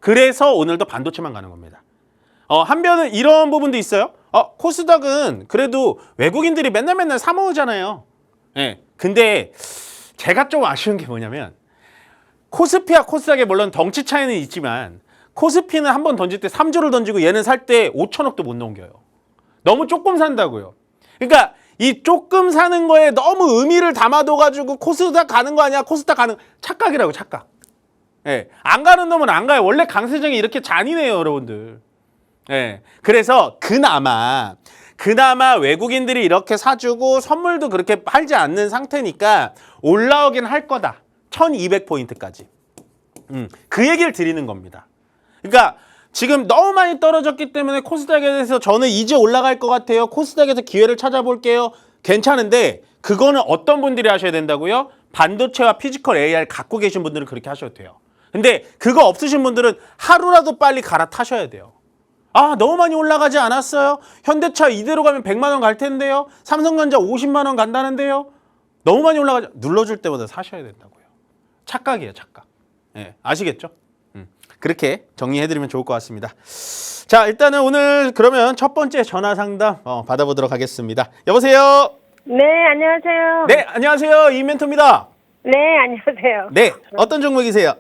그래서 오늘도 반도체만 가는 겁니다. 한편은 이런 부분도 있어요. 코스닥은 그래도 외국인들이 맨날 사 모으잖아요. 예. 근데 제가 좀 아쉬운 게 뭐냐면 코스피와 코스닥에 물론 덩치 차이는 있지만 코스피는 한 번 던질 때 3조를 던지고 얘는 살 때 5천억도 못 넘겨요. 너무 조금 산다고요. 그러니까 이 조금 사는 거에 너무 의미를 담아둬가지고 코스닥 가는 거 아니야? 코스닥 가는 착각이라고 착각. 예, 안 가는 놈은 안 가요. 원래 강세장이 이렇게 잔인해요, 여러분들. 예, 그래서 그나마 외국인들이 이렇게 사주고 선물도 그렇게 팔지 않는 상태니까 올라오긴 할 거다. 1200포인트까지. 그 얘기를 드리는 겁니다. 그러니까 지금 너무 많이 떨어졌기 때문에 코스닥에 대해서 저는 이제 올라갈 것 같아요. 코스닥에서 기회를 찾아볼게요. 괜찮은데 그거는 어떤 분들이 하셔야 된다고요? 반도체와 피지컬 AR 갖고 계신 분들은 그렇게 하셔도 돼요. 근데 그거 없으신 분들은 하루라도 빨리 갈아타셔야 돼요. 아, 너무 많이 올라가지 않았어요? 현대차 이대로 가면 100만 원 갈 텐데요. 삼성전자 50만 원 간다는데요. 너무 많이 올라가지 눌러줄 때마다 사셔야 된다고요. 착각이에요, 착각. 예, 아시겠죠? 그렇게 정리해드리면 좋을 것 같습니다. 자, 일단은 오늘 그러면 첫 번째 전화 상담 받아보도록 하겠습니다. 여보세요? 네, 안녕하세요. 네, 안녕하세요. 이멘토입니다. 네, 안녕하세요. 네, 어떤 종목이세요?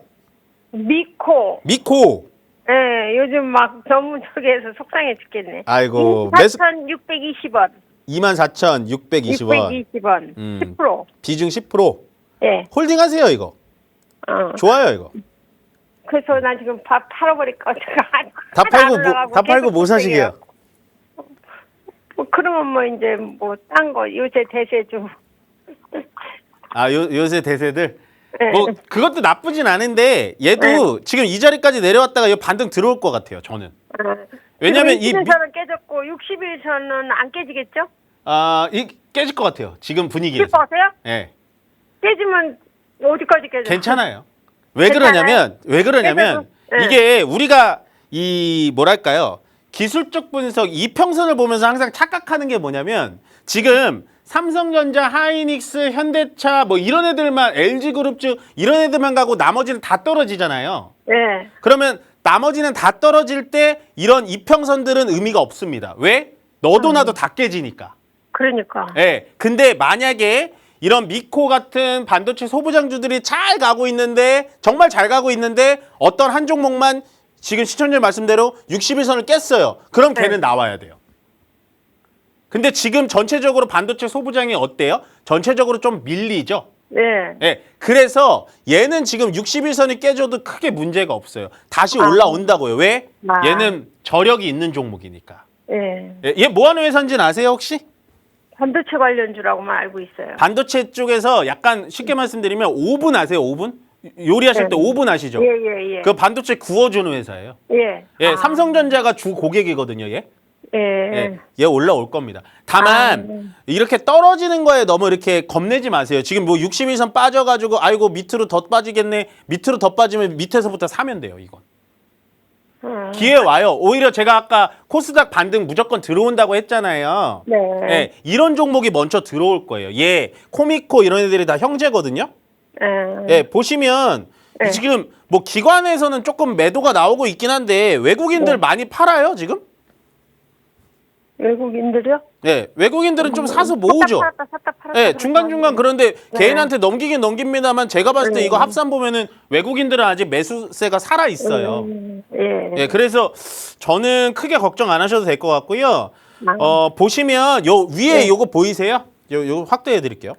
미코. 미코. 네, 요즘 막 전문적에서 속상해 죽겠네. 아이고, 4,620원. 24,620원. 620원. 10%. 비중 10%. 네. 홀딩 하세요, 이거. 좋아요, 이거. 그래서 나 지금 밥 팔아버릴 거 다 팔고 뭐 사시게요? 뭐 그러면 뭐 이제 뭐 딴 거 요새 대세주. 아, 요새 대세들? 네. 뭐 그것도 나쁘진 않은데 얘도 지금 이 자리까지 내려왔다가 이 반등 들어올 것 같아요, 저는. 왜냐면 이 20일선은 깨졌고 60일선은 안 깨지겠죠? 이 깨질 것 같아요. 지금 분위기에서. 기뻐하세요? 예. 깨지면 어디까지 깨져? 괜찮아요. 왜 그러냐면 네. 이게 우리가 이 뭐랄까요? 기술적 분석 이평선을 보면서 항상 착각하는 게 뭐냐면 지금 삼성전자, 하이닉스, 현대차 뭐 이런 애들만 LG그룹주 이런 애들만 가고 나머지는 다 떨어지잖아요. 네. 그러면 나머지는 다 떨어질 때 이런 이평선들은 의미가 없습니다. 왜? 너도 나도 다 깨지니까. 그러니까. 예. 근데 만약에 이런 미코 같은 반도체 소부장주들이 잘 가고 있는데 정말 잘 가고 있는데 어떤 한 종목만 지금 시청자 말씀대로 60일선을 깼어요. 그럼 걔는 나와야 돼요. 근데 지금 전체적으로 반도체 소부장이 어때요? 전체적으로 좀 밀리죠? 네. 예. 그래서 얘는 지금 60일선이 깨져도 크게 문제가 없어요. 다시 올라온다고요. 왜? 얘는 저력이 있는 종목이니까. 네. 예. 얘 뭐 하는 회사인지는 아세요, 혹시? 반도체 관련주라고만 알고 있어요. 반도체 쪽에서 약간 쉽게 말씀드리면 오븐 아세요? 오븐? 요리하실 때 오븐 아시죠? 예. 그 반도체 구워주는 회사예요. 예. 예, 삼성전자가 주 고객이거든요, 얘. 예. 예, 얘 올라올 겁니다. 다만 이렇게 떨어지는 거에 너무 이렇게 겁내지 마세요. 지금 뭐 60일선 빠져가지고 아이고 밑으로 더 빠지겠네. 밑으로 더 빠지면 밑에서부터 사면 돼요, 이건. 기회 와요. 오히려 제가 아까 코스닥 반등 무조건 들어온다고 했잖아요. 네. 예, 이런 종목이 먼저 들어올 거예요. 얘 코미코 이런 애들이 다 형제거든요. 예, 보시면 지금 뭐 기관에서는 조금 매도가 나오고 있긴 한데 외국인들 많이 팔아요, 지금? 외국인들이요? 네, 외국인들은 좀 사서 모으죠. 샀다 팔았다. 네, 중간중간 그런데 개인한테 넘기긴 넘깁니다만 제가 봤을 때 이거 합산 보면은 외국인들은 아직 매수세가 살아 있어요. 예, 그래서 저는 크게 걱정 안 하셔도 될 것 같고요. 보시면 요 위에 요거 보이세요? 요 확대해 드릴게요.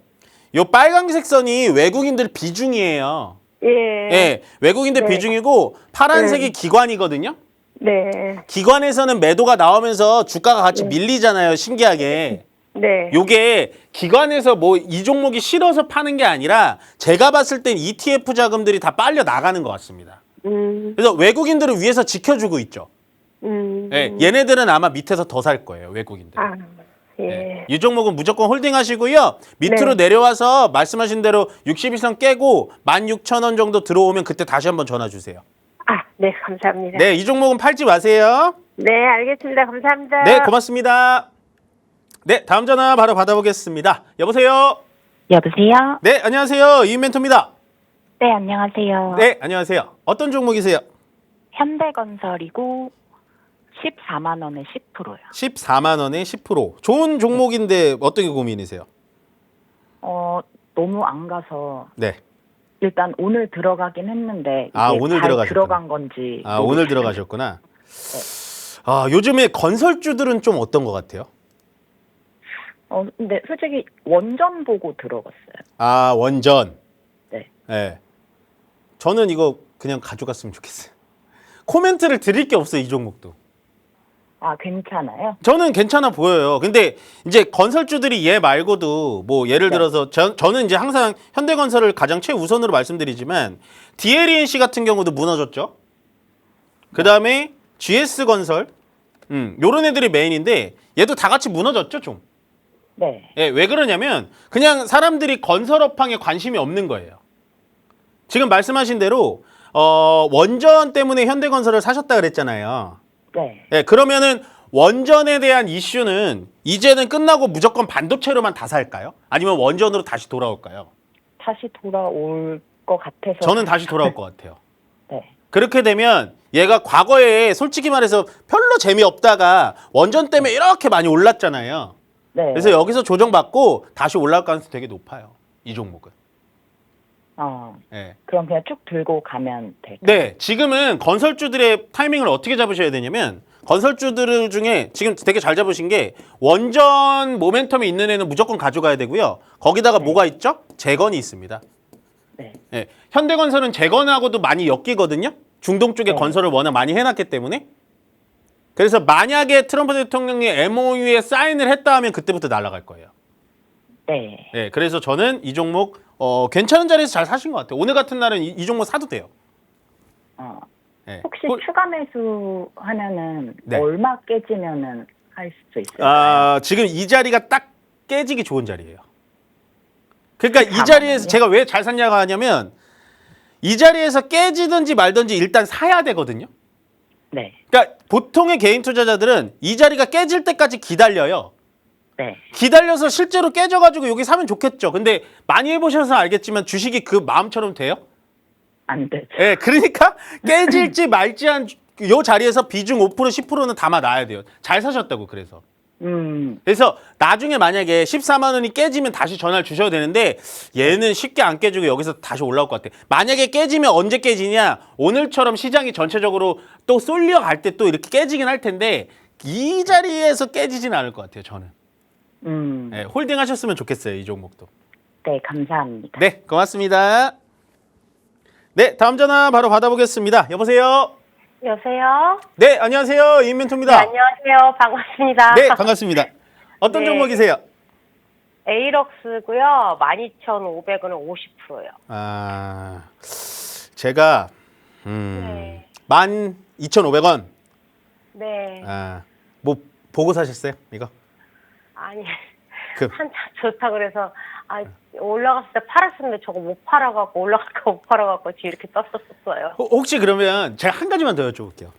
요 빨간색 선이 외국인들 비중이에요. 예, 외국인들 비중이고 파란색이 기관이거든요. 네. 기관에서는 매도가 나오면서 주가가 같이 밀리잖아요. 신기하게. 네. 요게 기관에서 뭐 이 종목이 싫어서 파는 게 아니라 제가 봤을 땐 ETF 자금들이 다 빨려 나가는 것 같습니다. 그래서 외국인들은 위에서 지켜주고 있죠. 예, 얘네들은 아마 밑에서 더 살 거예요. 외국인들. 예. 이 종목은 무조건 홀딩하시고요. 밑으로 내려와서 말씀하신 대로 60일선 깨고 16,000원 정도 들어오면 그때 다시 한번 전화 주세요. 네, 감사합니다. 네, 이 종목은 팔지 마세요. 네, 알겠습니다. 감사합니다. 네, 고맙습니다. 네, 다음 전화 바로 받아보겠습니다. 여보세요? 여보세요? 네, 안녕하세요. 이멘토입니다. 네, 안녕하세요. 네, 안녕하세요. 어떤 종목이세요? 현대건설이고 14만 원에 10%요. 14만 원에 10%. 좋은 종목인데 어떻게 고민이세요? 너무 안 가서 네. 일단 오늘 들어가긴 했는데 아, 이게 오늘 잘 들어가셨구나. 들어간 건지 아, 오늘 들어가셨구나. 요즘에 건설주들은 좀 어떤 것 같아요? 근데 솔직히 원전 보고 들어갔어요. 아, 원전. 네. 네. 저는 이거 그냥 가져갔으면 좋겠어요. 코멘트를 드릴 게 없어요, 이 종목도. 아, 괜찮아요? 저는 괜찮아 보여요. 근데 이제 건설주들이 얘 말고도 뭐 예를 네. 들어서 저는 이제 항상 현대건설을 가장 최우선으로 말씀드리지만 DLENC 같은 경우도 무너졌죠. 그다음에 GS건설 요런 애들이 메인인데 얘도 다 같이 무너졌죠, 좀. 네. 예, 왜 그러냐면 그냥 사람들이 건설업황에 관심이 없는 거예요. 지금 말씀하신 대로 원전 때문에 현대건설을 사셨다 그랬잖아요. 네. 예, 그러면은 원전에 대한 이슈는 이제는 끝나고 무조건 반도체로만 다 살까요? 아니면 원전으로 다시 돌아올까요? 다시 돌아올 것 같아서. 저는 다시 돌아올 것 같아요. 네. 그렇게 되면 얘가 과거에 솔직히 말해서 별로 재미없다가 원전 때문에 이렇게 많이 올랐잖아요. 네. 그래서 여기서 조정받고 다시 올라올 가능성이 되게 높아요. 이 종목은. 예. 그럼 그냥 쭉 들고 가면 될까요? 네, 지금은 건설주들의 타이밍을 어떻게 잡으셔야 되냐면 건설주들 중에 지금 되게 잘 잡으신 게 원전 모멘텀이 있는 애는 무조건 가져가야 되고요. 거기다가 뭐가 있죠? 재건이 있습니다. 네. 예, 현대건설은 재건하고도 많이 엮이거든요. 중동 쪽에 네. 건설을 워낙 많이 해놨기 때문에. 그래서 만약에 트럼프 대통령이 MOU에 사인을 했다 하면 그때부터 날아갈 거예요. 네. 예, 그래서 저는 이 종목 괜찮은 자리에서 잘 사신 것 같아요. 오늘 같은 날은 이 종목 사도 돼요. 예. 혹시 추가 매수 하면은 네. 얼마 깨지면은 할 수 있을까요? 지금 이 자리가 딱 깨지기 좋은 자리예요. 그러니까 이 14만 자리에서 원이요? 제가 왜 잘 샀냐고 하냐면 이 자리에서 깨지든지 말든지 일단 사야 되거든요. 네. 그러니까 보통의 개인 투자자들은 이 자리가 깨질 때까지 기다려요. 네. 기다려서 실제로 깨져가지고 여기 사면 좋겠죠. 근데 많이 해보셔서 알겠지만 주식이 그 마음처럼 돼요? 안 되죠. 예, 그러니까 깨질지 말지 한 요 자리에서 비중 5% 10%는 담아놔야 돼요. 잘 사셨다고 그래서. 그래서 나중에 만약에 14만 원이 깨지면 다시 전화를 주셔야 되는데 얘는 쉽게 안 깨지고 여기서 다시 올라올 것 같아. 만약에 깨지면 언제 깨지냐? 오늘처럼 시장이 전체적으로 또 쏠려갈 때 또 이렇게 깨지긴 할 텐데 이 자리에서 깨지진 않을 것 같아요, 저는. 예, 홀딩 하셨으면 좋겠어요, 이 종목도. 네, 감사합니다. 네, 고맙습니다. 네, 다음 전화 바로 받아보겠습니다. 여보세요? 여보세요? 네, 안녕하세요. 이인멘토입니다. 네, 안녕하세요. 반갑습니다. 네, 반갑습니다. 어떤 네. 종목이세요? 에이럭스고요. 12,500원은 50%요. 제가 네. 12,500원. 네. 뭐 보고 사셨어요? 이거? 아니, 그- 한참 좋다 그래서 올라갔을 때 팔았었는데 저거 못 팔아갖고 올라갈까 못 팔아갖고 지금 이렇게 떴었어요. 혹시 그러면 제가 한 가지만 더 여쭤볼게요.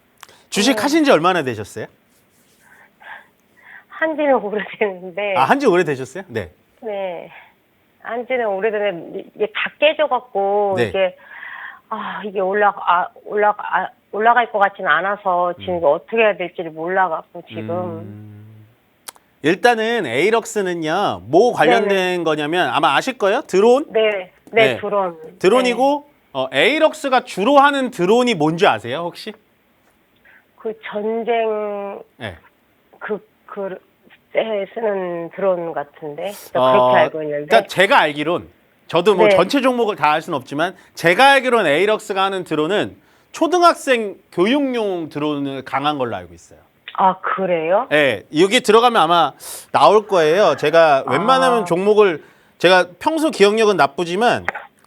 주식 네. 하신 지 얼마나 되셨어요? 한지는 오래됐는데. 한지 오래되셨어요? 네. 네. 한지는 오래됐는데 이게 다 깨져갖고 네. 이게 올라갈 것 같지는 않아서 지금 이거 어떻게 해야 될지를 몰라갖고 지금. 일단은 에이럭스는요. 뭐 관련된 거냐면 아마 아실 거예요? 드론? 네. 네. 드론이고 에이럭스가 주로 하는 드론이 뭔지 아세요, 혹시? 그 전쟁 네. 때 쓰는 드론 같은데 그렇게 알고 있는데. 그러니까 제가 알기론 저도 뭐 네. 전체 종목을 다 알 수는 없지만 제가 알기론 에이럭스가 하는 드론은 초등학생 교육용 드론을 강한 걸로 알고 있어요. 아, 그래요? 네, 여기 들어가면 아마 나올 거예요. 제가 웬만하면 종목을 제가 평소 기억력은 나쁘지만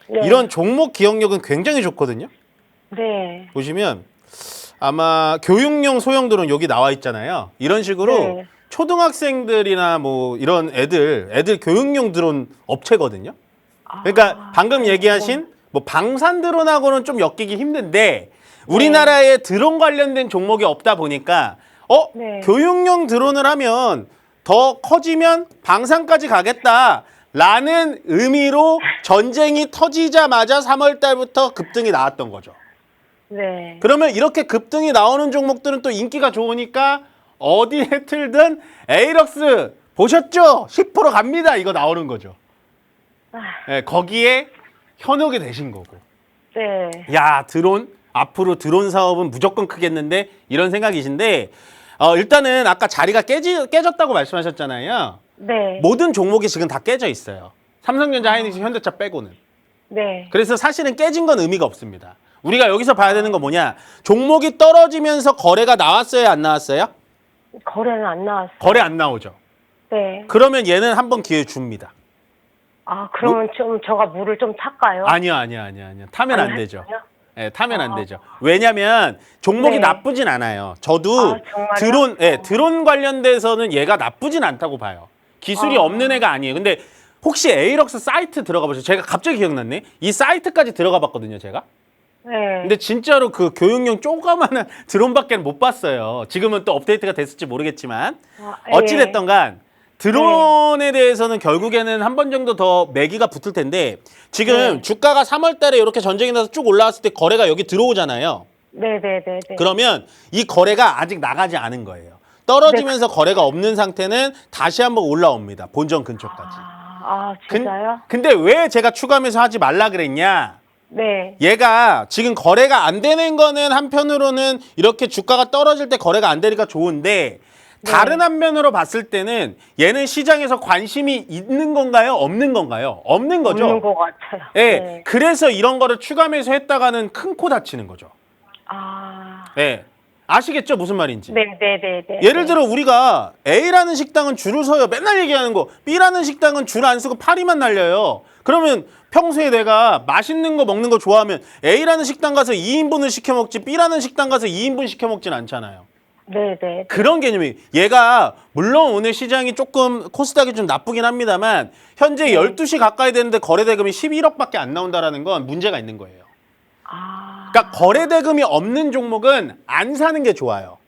네. 이런 종목 기억력은 굉장히 좋거든요. 네. 보시면 아마 교육용 소형 드론 여기 나와 있잖아요. 이런 식으로 네. 초등학생들이나 뭐 이런 애들 교육용 드론 업체거든요. 그러니까 방금 얘기하신 뭐 방산 드론하고는 좀 엮이기 힘든데 우리나라에 드론 관련된 종목이 없다 보니까 네. 교육용 드론을 하면 더 커지면 방산까지 가겠다라는 의미로 전쟁이 터지자마자 3월 달부터 급등이 나왔던 거죠. 네. 그러면 이렇게 급등이 나오는 종목들은 또 인기가 좋으니까 어디에 틀든 에이럭스 보셨죠? 10% 갑니다. 이거 나오는 거죠. 예, 거기에 현혹이 되신 거고. 네. 야, 앞으로 드론 사업은 무조건 크겠는데 이런 생각이신데 일단은 아까 자리가 깨졌다고 말씀하셨잖아요. 네. 모든 종목이 지금 다 깨져 있어요. 삼성전자, 하이닉스, 현대차 빼고는. 네. 그래서 사실은 깨진 건 의미가 없습니다. 우리가 여기서 봐야 되는 건 뭐냐? 종목이 떨어지면서 거래가 나왔어요, 안 나왔어요? 거래는 안 나왔어요. 거래 안 나오죠. 네. 그러면 얘는 한 번 기회 줍니다. 아, 그러면 좀 저가 물을 좀 탈까요? 아니요. 타면 안 아니, 되죠. 할까요? 예, 타면 안 되죠. 왜냐면 종목이 네. 나쁘진 않아요. 저도 아, 정말요? 드론 관련돼서는 얘가 나쁘진 않다고 봐요. 기술이 없는 애가 아니에요. 근데 혹시 에이럭스 사이트 들어가 보세요. 제가 갑자기 기억났네. 이 사이트까지 들어가 봤거든요, 제가. 네. 근데 진짜로 그 교육용 조그마한 드론밖에 못 봤어요. 지금은 또 업데이트가 됐을지 모르겠지만 어찌됐든 간 드론에 대해서는 결국에는 한 번 정도 더 매기가 붙을 텐데 지금 네. 주가가 3월 달에 이렇게 전쟁이 나서 쭉 올라왔을 때 거래가 여기 들어오잖아요. 네네네. 그러면 이 거래가 아직 나가지 않은 거예요. 떨어지면서 거래가 없는 상태는 다시 한번 올라옵니다. 본전 근처까지. 진짜요? 근데 왜 제가 추가하면서 하지 말라 그랬냐? 네. 얘가 지금 거래가 안 되는 거는 한편으로는 이렇게 주가가 떨어질 때 거래가 안 되니까 좋은데 다른 한면으로 봤을 때는 얘는 시장에서 관심이 있는 건가요? 없는 건가요? 없는 거죠. 없는 것 같아요. 예. 네. 그래서 이런 거를 추가하면서 했다가는 큰 코 다치는 거죠. 예. 아시겠죠? 무슨 말인지. 네네네네. 예를 들어 우리가 A라는 식당은 줄을 서요. 맨날 얘기하는 거. B라는 식당은 줄 안 서고 파리만 날려요. 그러면 평소에 내가 맛있는 거 먹는 거 좋아하면 A라는 식당 가서 2인분을 시켜 먹지 B라는 식당 가서 2인분 시켜 먹진 않잖아요. 네네. 그런 개념이 얘가 물론 오늘 시장이 조금 코스닥이 좀 나쁘긴 합니다만 현재 12시 가까이 되는데 거래대금이 11억밖에 안 나온다라는 건 문제가 있는 거예요. 그러니까 거래대금이 없는 종목은 안 사는 게 좋아요.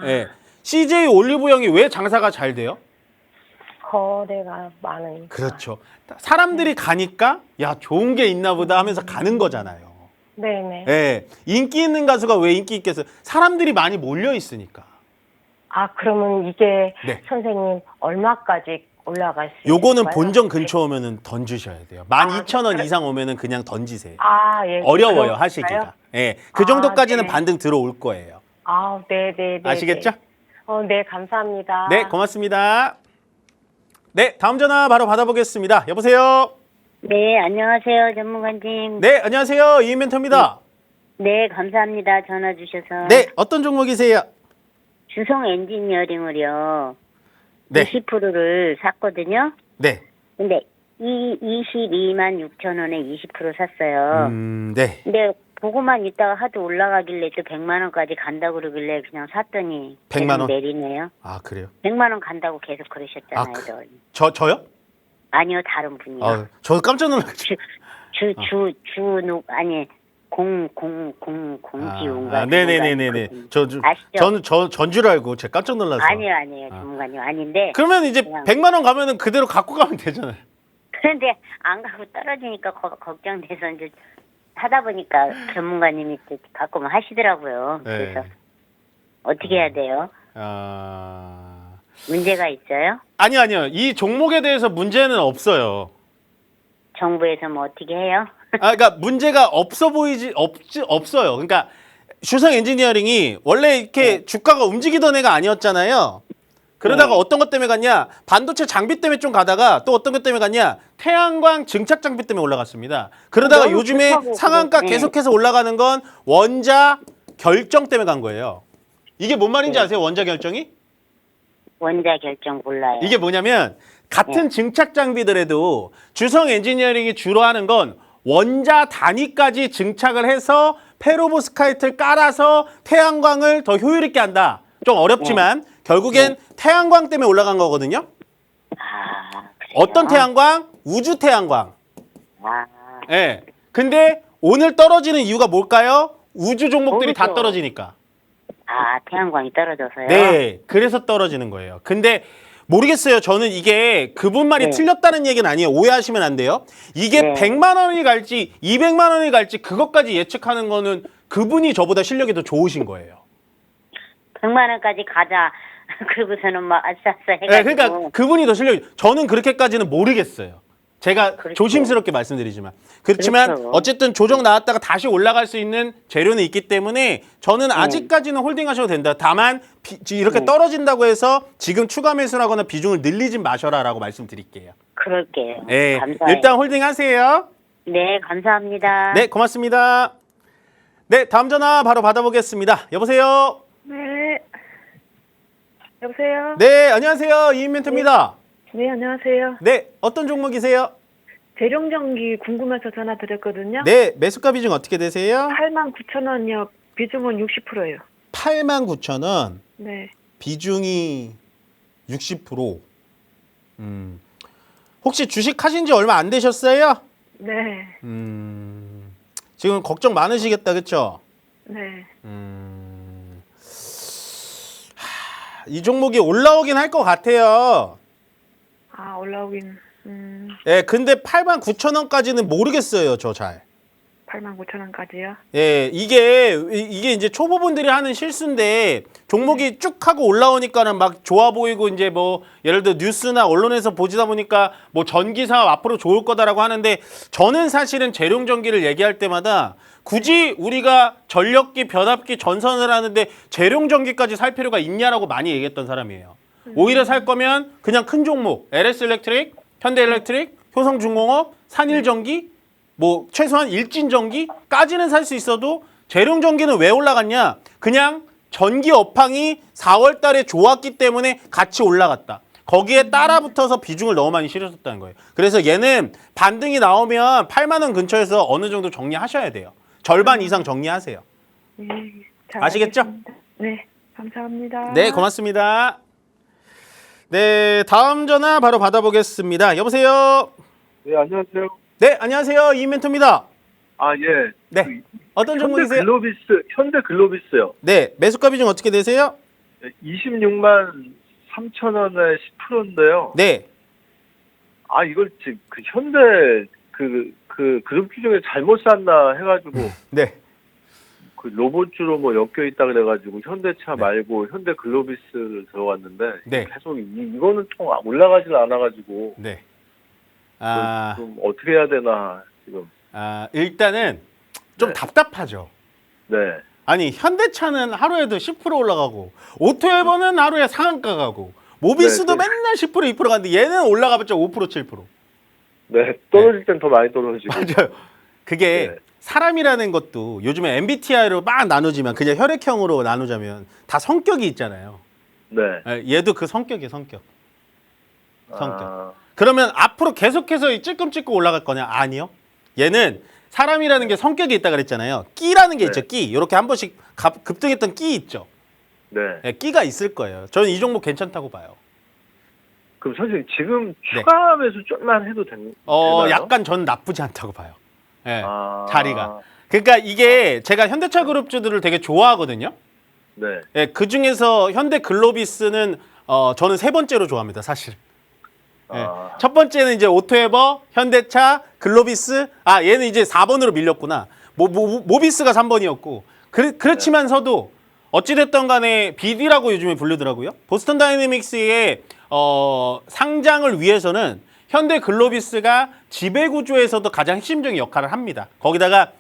예. CJ 올리브영이 왜 장사가 잘 돼요? 거래가 많으니까. 그렇죠. 사람들이 가니까 야 좋은 게 있나 보다 하면서 가는 거잖아요. 네네. 예. 인기 있는 가수가 왜 인기 있겠어요? 사람들이 많이 몰려 있으니까. 그러면 이게 네. 선생님 얼마까지 올라갈 수 있을까요? 요거는 본전 근처 오면은 던지셔야 돼요. 12,000원 이상 오면은 그냥 던지세요. 예. 어려워요, 그런가요? 하시기가. 예. 그 정도까지는 네. 반등 들어올 거예요. 네네네. 아시겠죠? 네, 감사합니다. 네, 고맙습니다. 네, 다음 전화 바로 받아보겠습니다. 여보세요? 네, 안녕하세요, 전문가님. 네, 안녕하세요. 이인 멘토입니다. 네, 감사합니다. 전화 주셔서. 네, 어떤 종목이세요? 주성 엔지니어링을요. 네. 20%를 샀거든요. 네. 근데 22만 6천 원에 20% 샀어요. 네. 근데 보고만 있다가 하도 올라가길래 또 100만 원까지 간다고 그러길래 그냥 샀더니 100만 원? 계속 내리네요. 아, 그래요? 100만 원 간다고 계속 그러셨잖아요. 저요? 아니요, 다른 분이요. 저 깜짝 놀랐어요. 아니, 공지운가. 네네네네네. 아시죠? 저는 전줄 알고 제가 깜짝 놀랐어요. 아니요, 전문가님. 아닌데. 그러면 이제 그냥. 100만 원 가면은 그대로 갖고 가면 되잖아요. 그런데 안 가고 떨어지니까 걱정돼서 이제 하다 보니까 전문가님이 또 가끔 하시더라고요. 네. 그래서 어떻게 해야 돼요? 문제가 있어요? 아니요. 이 종목에 대해서 문제는 없어요. 정부에서 뭐 어떻게 해요? 그러니까 문제가 없어요. 그러니까 주성 엔지니어링이 원래 이렇게 주가가 움직이던 애가 아니었잖아요. 그러다가 어떤 것 때문에 갔냐? 반도체 장비 때문에 좀 가다가 또 어떤 것 때문에 갔냐? 태양광 증착 장비 때문에 올라갔습니다. 그러다가 너무 요즘에 좋다고 상한가 그러네. 계속해서 올라가는 건 원자 결정 때문에 간 거예요. 이게 뭔 말인지 아세요? 원자 결정이? 원자 결정 몰라요. 이게 뭐냐면 같은 증착 장비들에도 주성 엔지니어링이 주로 하는 건 원자 단위까지 증착을 해서 페로보스카이트를 깔아서 태양광을 더 효율 있게 한다. 좀 어렵지만 결국엔 태양광 때문에 올라간 거거든요. 그래요? 어떤 태양광? 우주 태양광. 아, 예. 근데 오늘 떨어지는 이유가 뭘까요? 우주 종목들이 다 모르죠. 떨어지니까. 태양광이 떨어져서요? 네. 그래서 떨어지는 거예요. 근데 모르겠어요. 저는 이게 그분 말이 틀렸다는 얘기는 아니에요. 오해하시면 안 돼요. 이게 100만 원이 갈지 200만 원이 갈지 그것까지 예측하는 거는 그분이 저보다 실력이 더 좋으신 거예요. 100만 원까지 가자. 그러고서는 막 아싸싸 해가지고. 네, 그러니까 그분이 더 실력이 저는 그렇게까지는 모르겠어요. 제가 그렇죠. 조심스럽게 말씀드리지만. 그렇지만 그렇죠. 어쨌든 조정 나왔다가 다시 올라갈 수 있는 재료는 있기 때문에 저는 아직까지는 홀딩하셔도 된다. 다만 이렇게 떨어진다고 해서 지금 추가 매수를 하거나 비중을 늘리진 마셔라라고 말씀드릴게요. 그럴게요. 네, 감사해요. 일단 홀딩하세요. 네, 감사합니다. 네, 고맙습니다. 네, 다음 전화 바로 받아보겠습니다. 여보세요? 네. 여보세요? 네, 안녕하세요. 이인 멘토입니다. 네, 안녕하세요. 네, 어떤 종목이세요? 대룡전기 궁금해서 전화 드렸거든요. 네, 매수가 비중 어떻게 되세요? 89,000원이요. 비중은 60%예요. 89,000원, 네. 비중이 60%. 혹시 주식 하신 지 얼마 안 되셨어요? 네. 지금 걱정 많으시겠다, 그쵸? 네. 이 종목이 올라오긴 할 것 같아요. 아, 올라오긴. 예, 근데 89,000원까지는 모르겠어요, 저 잘. 89,000원까지요? 예, 이게 이제 초보분들이 하는 실수인데 종목이 쭉 하고 올라오니까는 막 좋아 보이고 이제 뭐 예를 들어 뉴스나 언론에서 보지다 보니까 뭐 전기사 앞으로 좋을 거다라고 하는데 저는 사실은 재룡전기를 얘기할 때마다 굳이 우리가 전력기, 변압기, 전선을 하는데 재룡전기까지 살 필요가 있냐라고 많이 얘기했던 사람이에요. 오히려 살 거면 그냥 큰 종목, LS일렉트릭, 현대일렉트릭, 효성중공업, 산일전기, 뭐 최소한 일진전기까지는 살 수 있어도 재룡전기는 왜 올라갔냐? 그냥 전기 업황이 4월 달에 좋았기 때문에 같이 올라갔다. 거기에 따라 붙어서 비중을 너무 많이 실으셨다는 거예요. 그래서 얘는 반등이 나오면 8만 원 근처에서 어느 정도 정리하셔야 돼요. 절반 이상 정리하세요. 네. 잘 아시겠죠? 알겠습니다. 네. 감사합니다. 네, 고맙습니다. 네, 다음 전화 바로 받아보겠습니다. 여보세요? 네, 안녕하세요. 네, 안녕하세요. 이인멘토입니다. 아, 예. 네, 어떤 종목이세요? 현대 글로비스요. 네, 매수가 비중 어떻게 되세요? 26만 3천 원에 10%인데요. 네, 아, 이걸 지금 그 현대 그룹 주중에 잘못 샀나 해가지고 네. 그 로봇주로 뭐 엮여 있다 그래가지고 현대차 네. 말고 현대 글로비스를 들어갔는데 네. 계속 이거는 좀 올라가질 않아가지고 네. 좀 어떻게 해야 되나 지금. 일단은 좀 네. 답답하죠. 네. 아니, 현대차는 하루에도 10% 올라가고 오토에버는 하루에 상한가 가고 모비스도 네. 맨날 10% 2% 가는데 얘는 올라가봤자 5% 7%. 네. 떨어질 땐 더 많이 떨어지고. 맞아요. 그게 네. 사람이라는 것도 요즘에 MBTI로 막 나누지만 그냥 혈액형으로 나누자면 다 성격이 있잖아요. 네. 얘도 그 성격이에요, 성격. 아, 그러면 앞으로 계속해서 찔끔찔끔 올라갈 거냐? 아니요. 얘는 사람이라는 게 성격이 있다 그랬잖아요. 끼라는 게 네. 있죠, 끼. 이렇게 한 번씩 급등했던 끼 있죠. 네. 예, 끼가 있을 거예요. 저는 이 종목 괜찮다고 봐요. 그럼 선생님 지금 네. 추가 매수 좀만 해도 되나요? 약간 저는 나쁘지 않다고 봐요. 예, 아. 자리가. 그러니까 이게 제가 현대차 그룹주들을 되게 좋아하거든요. 네. 예, 그 중에서 현대 글로비스는 저는 세 번째로 좋아합니다, 사실. 예. 아. 첫 번째는 이제 오토에버, 현대차, 글로비스. 얘는 이제 4번으로 밀렸구나. 모비스가 3번이었고. 그렇지만서도 어찌됐든 간에 BD라고 요즘에 부르더라고요. 보스턴 다이내믹스의 상장을 위해서는 현대 글로비스가 지배구조에서도 가장 핵심적인 역할을 합니다. 거기다가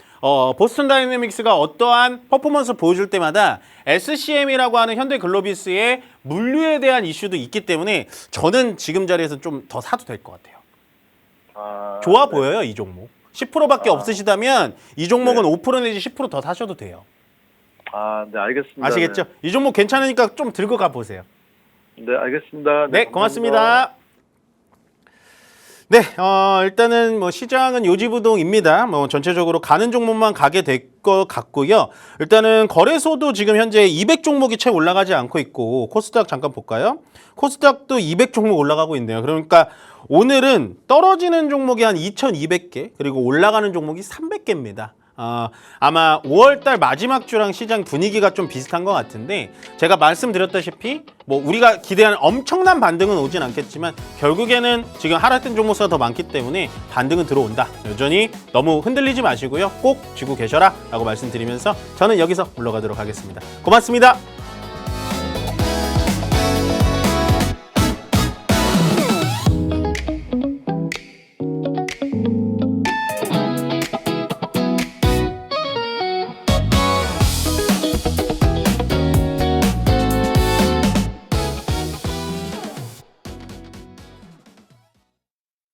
보스턴 다이내믹스가 어떠한 퍼포먼스를 보여줄 때마다 SCM이라고 하는 현대 글로비스의 물류에 대한 이슈도 있기 때문에 저는 지금 자리에서 좀 더 사도 될 것 같아요. 좋아 네. 보여요, 이 종목. 10%밖에 없으시다면 이 종목은 5% 내지 10% 더 사셔도 돼요. 네, 알겠습니다. 아시겠죠? 이 종목 괜찮으니까 좀 들고 가보세요. 네, 알겠습니다. 네, 고맙습니다. 네, 일단은 뭐 시장은 요지부동입니다. 뭐 전체적으로 가는 종목만 가게 될 것 같고요. 일단은 거래소도 지금 현재 200 종목이 채 올라가지 않고 있고 코스닥 잠깐 볼까요? 코스닥도 200 종목 올라가고 있네요. 그러니까 오늘은 떨어지는 종목이 한 2,200개 그리고 올라가는 종목이 300개입니다. 아마 5월달 마지막 주랑 시장 분위기가 좀 비슷한 것 같은데 제가 말씀드렸다시피 뭐 우리가 기대하는 엄청난 반등은 오진 않겠지만 결국에는 지금 하락된 종목수가 더 많기 때문에 반등은 들어온다. 여전히 너무 흔들리지 마시고요. 꼭 쥐고 계셔라 라고 말씀드리면서 저는 여기서 물러가도록 하겠습니다. 고맙습니다.